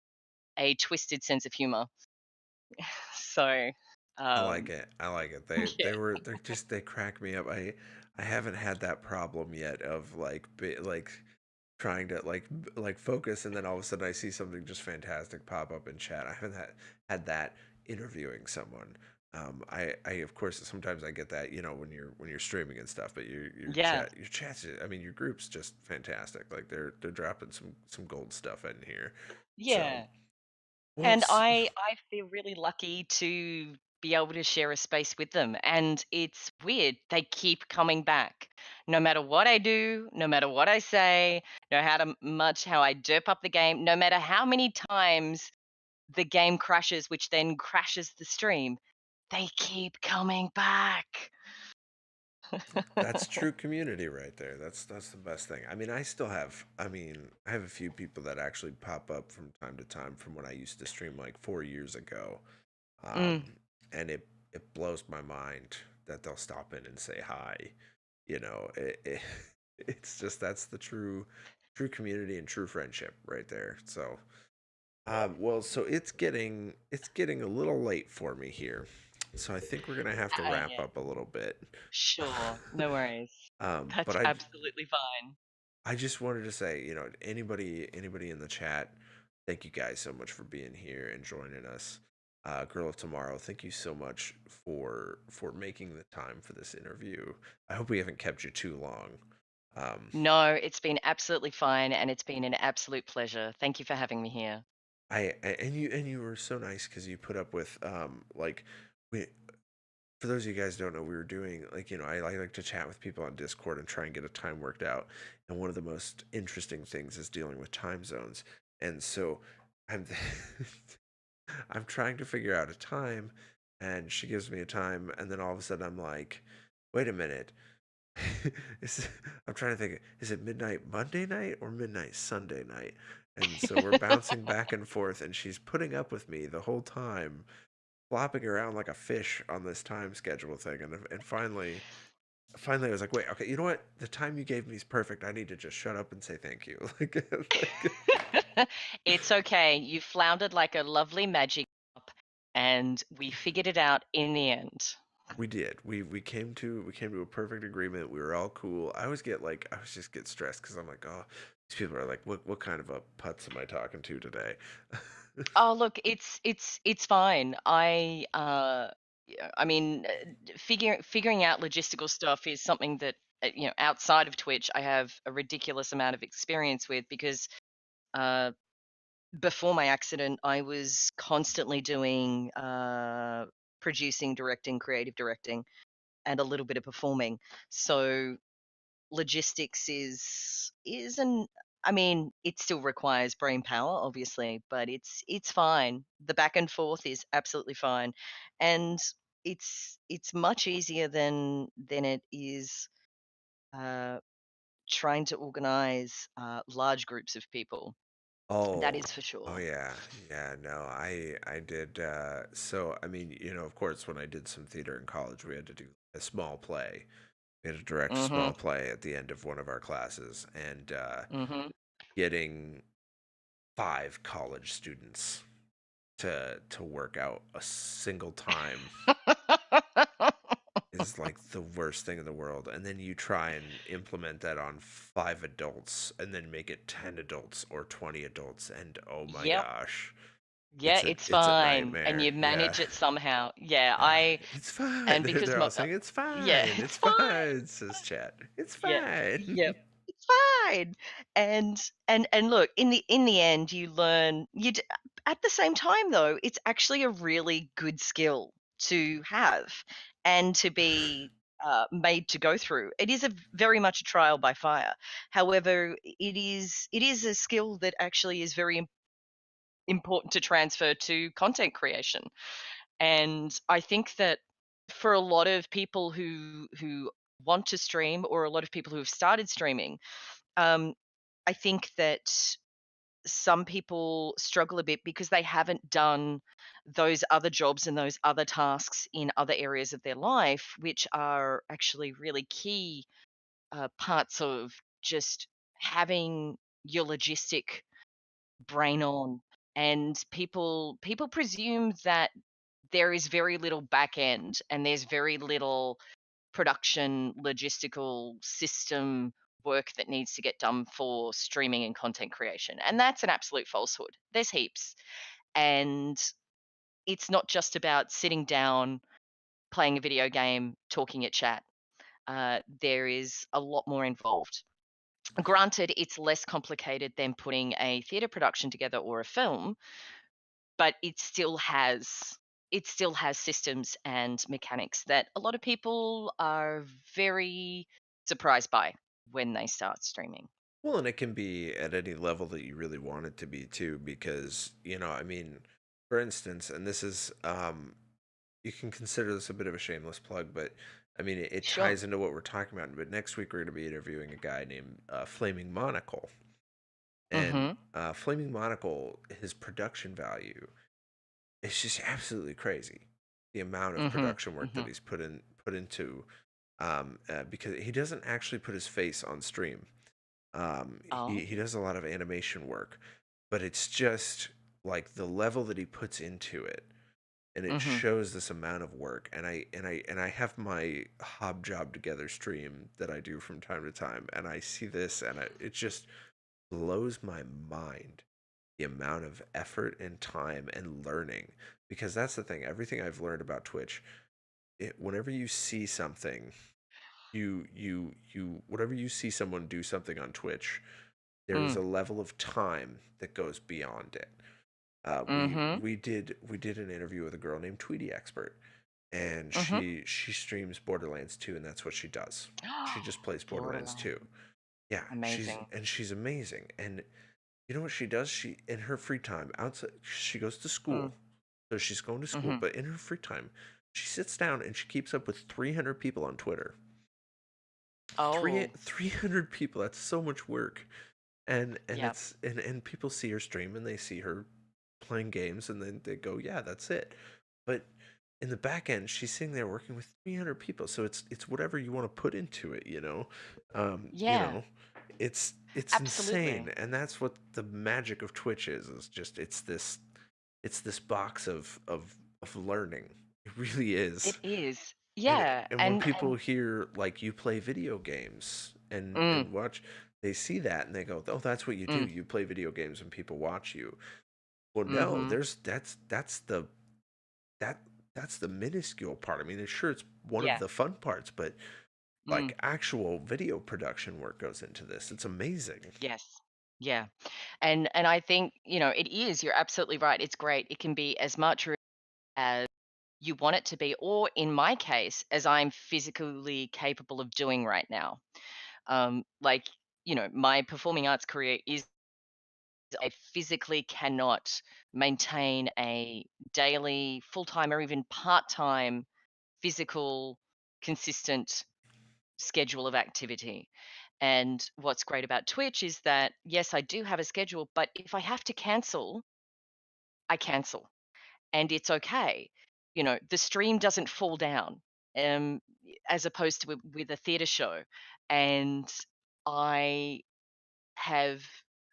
Speaker 2: a twisted sense of humor. So,
Speaker 1: I like
Speaker 2: um,
Speaker 1: it. I like it.
Speaker 2: yeah,
Speaker 1: They crack me up. I haven't had that problem yet of like trying to like focus and then all of a sudden I see something just fantastic pop up in chat. I haven't had that interviewing someone. I of course sometimes I get that when you're streaming and stuff, but
Speaker 2: yeah,
Speaker 1: your chats I mean your group's just fantastic. Like they're dropping some gold stuff in here. So
Speaker 2: yeah.
Speaker 1: well,
Speaker 2: And I feel really lucky to be able to share a space with them, and it's weird, they keep coming back. No matter what I do, no matter what I say, no matter much how I derp up the game, no matter how many times the game crashes, which then crashes the stream, they keep coming back.
Speaker 1: that's true community right there. That's the best thing. I mean, I have a few people that actually pop up from time to time from when I used to stream like 4 years ago.
Speaker 2: Mm.
Speaker 1: And it blows my mind that they'll stop in and say hi. It's just that's the true community and true friendship right there. So, well, so it's getting a little late for me here. So I think we're gonna have to wrap
Speaker 2: Yeah,
Speaker 1: up a little bit.
Speaker 2: sure, no worries.
Speaker 1: But
Speaker 2: That's absolutely fine.
Speaker 1: I just wanted to say, anybody in the chat, thank you guys so much for being here and joining us. Girl of Tomorrow, thank you so much for making the time for this interview. I hope we haven't kept you too long. Um,
Speaker 2: No, it's been absolutely fine, and it's been an absolute pleasure. Thank you for having me here.
Speaker 1: and you were so nice because you put up with like we for those of you guys who don't know, we were doing I like to chat with people on Discord and try and get a time worked out. And one of the most interesting things is dealing with time zones. And so I'm I'm trying to figure out a time, and she gives me a time, and then all of a sudden I'm like, wait a minute. is, I'm trying to think, is it midnight Monday night or midnight Sunday night? And so we're bouncing back and forth, and she's putting up with me the whole time flopping around like a fish on this time schedule thing, and finally I was like, wait, okay, you know what? The time you gave me is perfect. I need to just shut up and say thank you. Like
Speaker 2: It's okay. You floundered like a lovely magic up, and we figured it out in the end.
Speaker 1: we did. We came to a perfect agreement. We were all cool. I always just get stressed because I'm like, oh, these people are like, what kind of a putz am I talking to today?
Speaker 2: Oh, look, it's fine. Yeah, I mean, figuring out logistical stuff is something that outside of Twitch, I have a ridiculous amount of experience with because uh, before my accident, I was constantly doing producing, directing, creative directing, and a little bit of performing. So logistics is an I mean, it still requires brain power, obviously, but it's fine. The back and forth is absolutely fine, and it's much easier than it is uh, trying to organize large groups of people. That
Speaker 1: Oh,
Speaker 2: is for
Speaker 1: oh
Speaker 2: sure.
Speaker 1: yeah, yeah. No, I did. So I mean, of course, when I did some theater in college, we had to do a small play. We had to direct a
Speaker 2: Mhm.
Speaker 1: small play at the end of one of our classes, and
Speaker 2: Mhm.
Speaker 1: getting five college students to work out a single time is like the worst thing in the world. And then you try and implement that on five adults, and then make it 10 adults or 20 adults, and oh my
Speaker 2: Yep.
Speaker 1: gosh.
Speaker 2: Yeah, it's
Speaker 1: It's a
Speaker 2: fine, and
Speaker 1: nightmare.
Speaker 2: you
Speaker 1: Yeah.
Speaker 2: manage it somehow. Yeah,
Speaker 1: Yeah.
Speaker 2: I
Speaker 1: It's fine.
Speaker 2: and
Speaker 1: They're
Speaker 2: because
Speaker 1: all saying it's
Speaker 2: yeah,
Speaker 1: fine. It's
Speaker 2: it's
Speaker 1: fine,
Speaker 2: fine.
Speaker 1: says chat. It's
Speaker 2: Yeah,
Speaker 1: fine.
Speaker 2: yep. It's fine. And look, in the end, you learn at the same time though, it's actually a really good skill to have and to be made to go through. It is a very much a trial by fire. However, it is a skill that actually is very important to transfer to content creation. And I think that for a lot of people who want to stream, or a lot of people who have started streaming, um, I think that some people struggle a bit because they haven't done those other jobs and those other tasks in other areas of their life, which are actually really key parts of just having your logistic brain on. And people presume that there is very little back end and there's very little production logistical system work that needs to get done for streaming and content creation. And that's an absolute falsehood. There's heaps. And it's not just about sitting down, playing a video game, talking at chat. There is a lot more involved. Granted, it's less complicated than putting a theatre production together or a film, but it still has systems and mechanics that a lot of people are very surprised by when they start streaming.
Speaker 1: Well, and it can be at any level that you really want it to be too, because, I mean, for instance, and this is, you can consider this a bit of a shameless plug, but I mean, it
Speaker 2: Sure.
Speaker 1: ties into what we're talking about. But next week, we're going to be interviewing a guy named Flaming Monocle. And
Speaker 2: Mhm.
Speaker 1: Flaming Monocle, his production value is just absolutely crazy. The amount of
Speaker 2: Mhm.
Speaker 1: production work that
Speaker 2: Mhm.
Speaker 1: he's put into, because he doesn't actually put his face on stream.
Speaker 2: Oh.
Speaker 1: He does a lot of animation work, but it's just like the level that he puts into it, and it
Speaker 2: Mhm.
Speaker 1: shows this amount of work. And I have my Hob Job Together stream that I do from time to time, and I see this, and it just blows my mind, the amount of effort and time and learning. Because that's the thing, everything I've learned about Twitch, whenever you see something, whenever you see someone do something on Twitch, there is
Speaker 2: Mm.
Speaker 1: a level of time that goes beyond it.
Speaker 2: Mhm.
Speaker 1: We did an interview with a girl named Tweety Expert, and
Speaker 2: Mhm.
Speaker 1: she streams Borderlands 2, and that's what she does. She just plays Borderlands 2.
Speaker 2: Borderline.
Speaker 1: Yeah,
Speaker 2: Amazing.
Speaker 1: she's amazing. And you know what she does? She, in her free time outside, she goes to
Speaker 2: Mm.
Speaker 1: school, so she's going to school.
Speaker 2: Mhm.
Speaker 1: But in her free time, she sits down and she keeps up with 300 people on Twitter.
Speaker 2: Oh.
Speaker 1: 300 people. That's so much work. And
Speaker 2: Yep.
Speaker 1: it's and people see her stream, and they see her playing games, and then they go, yeah, that's it. But in the back end, she's sitting there working with 300 people. So it's whatever you want to put into it, you know. You
Speaker 2: Yeah,
Speaker 1: know, it's insane,
Speaker 2: absolutely.
Speaker 1: and that's what the magic of Twitch is just it's this box of learning. It really
Speaker 2: It
Speaker 1: is.
Speaker 2: is.
Speaker 1: And
Speaker 2: Yeah,
Speaker 1: and when people hear like you play video games
Speaker 2: mm,
Speaker 1: and watch, they see that and they go, "Oh, that's what you do.
Speaker 2: mm,
Speaker 1: You play video games and people watch you." Well, no,
Speaker 2: mhm.
Speaker 1: there's that that's the minuscule part. I mean, it's sure it's one of
Speaker 2: Yeah,
Speaker 1: the fun parts, but
Speaker 2: mm,
Speaker 1: like actual video production work goes into this. It's amazing.
Speaker 2: yes. Yeah, and I think, it is, you're absolutely right, it's great. It can be as much as you want it to be, or in my case, as I'm physically capable of doing right now. Like, my performing arts career is I physically cannot maintain a daily, full-time, or even part-time physical, consistent schedule of activity. And what's great about Twitch is that, yes, I do have a schedule, but if I have to cancel, I cancel. And it's okay. The stream doesn't fall down, um, as opposed to with a theater show. And I have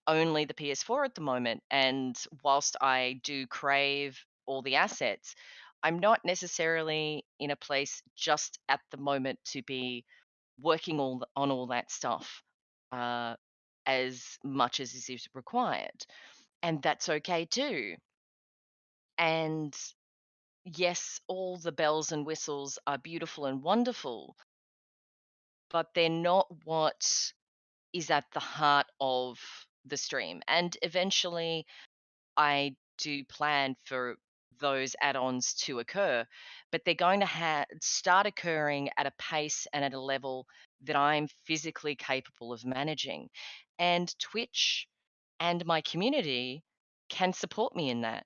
Speaker 2: only the PS4 at the moment, and whilst I do crave all the assets, I'm not necessarily in a place just at the moment to be working on all that stuff, uh, as much as is required, and that's okay too. And yes, all the bells and whistles are beautiful and wonderful, but they're not what is at the heart of the stream. And eventually, I do plan for those add-ons to occur, but they're going to start occurring at a pace and at a level that I'm physically capable of managing. And Twitch and my community can support me in that.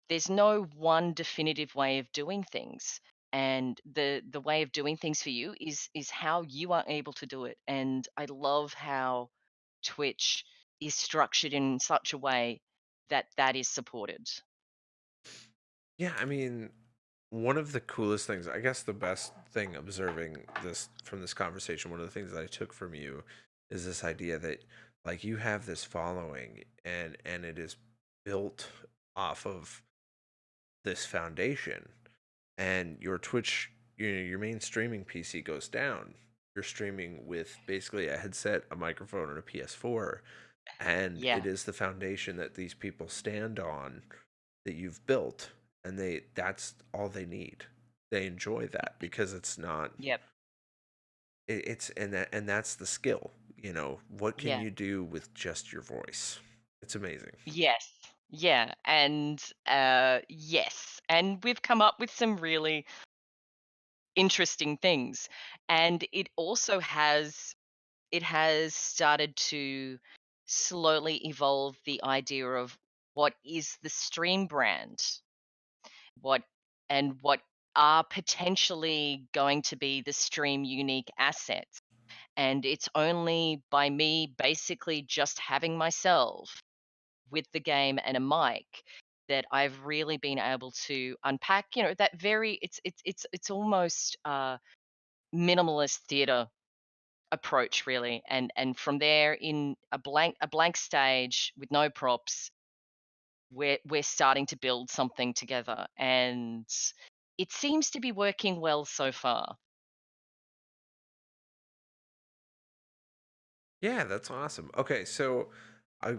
Speaker 2: There's no one definitive way of doing things. And the way of doing things for you is how you are able to do it. And I love how Twitch is structured in such a way that that is supported.
Speaker 1: Yeah, I mean, one of the coolest things, I guess the best thing observing this from this conversation, one of the things that I took from you is this idea that like you have this following and it is built off of this foundation and your Twitch, your main streaming PC goes down. You're streaming with basically a headset, a microphone, and a PS4, and
Speaker 2: Yeah.
Speaker 1: it is the foundation that these people stand on that you've built, and that's all they need. They enjoy that because it's not
Speaker 2: Yep.
Speaker 1: it's and that's the skill. What can
Speaker 2: Yeah.
Speaker 1: you do with just your voice? It's amazing.
Speaker 2: Yes. Yeah. And yes. And we've come up with some really interesting things. And it has started to slowly evolve the idea of what is the stream brand, what what are potentially going to be the stream unique assets. And it's only by me basically just having myself with the game and a mic that I've really been able to unpack, that very it's almost minimalist theater approach really. And from there, in a blank stage with no props, we're starting to build something together, and it seems to be working well so far.
Speaker 1: Yeah, that's awesome. Okay, so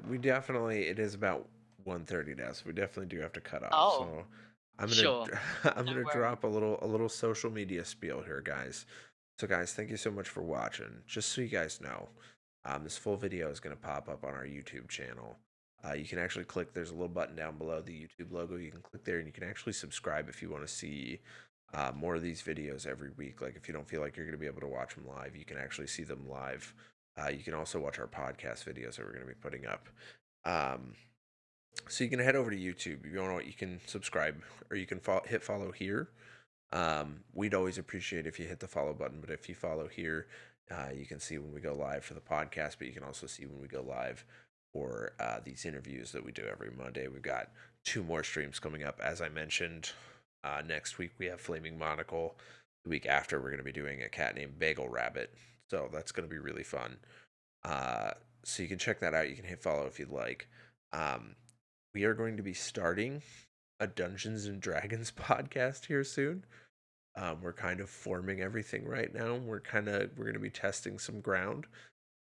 Speaker 1: we definitely it is about 1:30 now, so we definitely do have to cut off.
Speaker 2: Oh,
Speaker 1: So I'm gonna
Speaker 2: sure.
Speaker 1: I'm
Speaker 2: No
Speaker 1: gonna
Speaker 2: worries.
Speaker 1: drop a little social media spiel here, guys. So guys, thank you so much for watching. Just so you guys know, this full video is gonna pop up on our YouTube channel. You can actually click. There's a little button down below the YouTube logo. You can click there, and you can actually subscribe if you want to see more of these videos every week. Like if you don't feel like you're gonna be able to watch them live, you can actually see them live. You can also watch our podcast videos that we're going to be putting up. Um, so you can head over to YouTube. If you want to, you can subscribe or you can hit follow here. We'd always appreciate if you hit the follow button, but if you follow here, you can see when we go live for the podcast, but you can also see when we go live for these interviews that we do every Monday. We've got two more streams coming up, as I mentioned. Next week we have Flaming Monocle. The week after we're going to be doing a cat named Bagel Rabbit. So that's going to be really fun. Uh, so you can check that out. You can hit follow if you'd like. Um, we are going to be starting a Dungeons and Dragons podcast here soon. We're kind of forming everything right now. We're going to be testing some ground.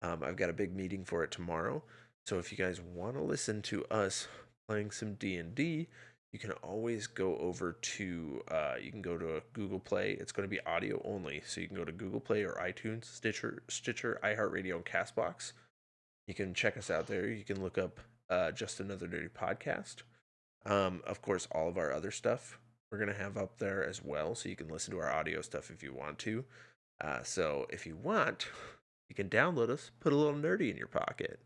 Speaker 1: I've got a big meeting for it tomorrow. So if you guys want to listen to us playing some D&D, you can always go over to you can go to Google Play. It's going to be audio only, so you can go to Google Play or iTunes, Stitcher, iHeartRadio, and Castbox. You can check us out there. You can look up Just Another Dirty Podcast. Of course, all of our other stuff we're gonna have up there as well, so you can listen to our audio stuff if you want to. So if you want, you can download us, put a little nerdy in your pocket.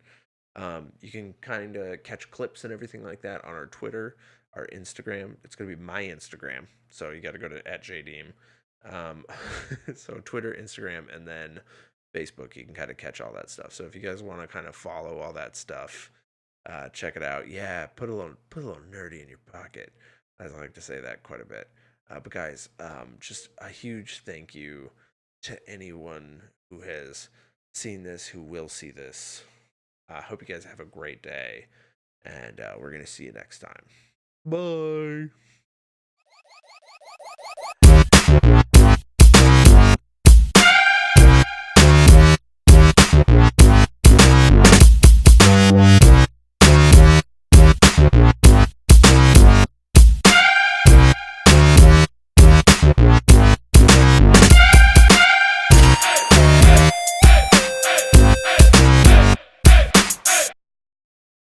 Speaker 1: You can kind of catch clips and everything like that on our Twitter, our Instagram. It's gonna be my Instagram, so you got to go to @JDeem. Um, so Twitter, Instagram, and then Facebook. You can kind of catch all that stuff. So if you guys want to kind of follow all that stuff, check it out. Yeah, put a little nerdy in your pocket. I like to say that quite a bit. But guys, just a huge thank you to anyone who has seen this, who will see this. I hope you guys have a great day, and we're gonna see you next time. Bye.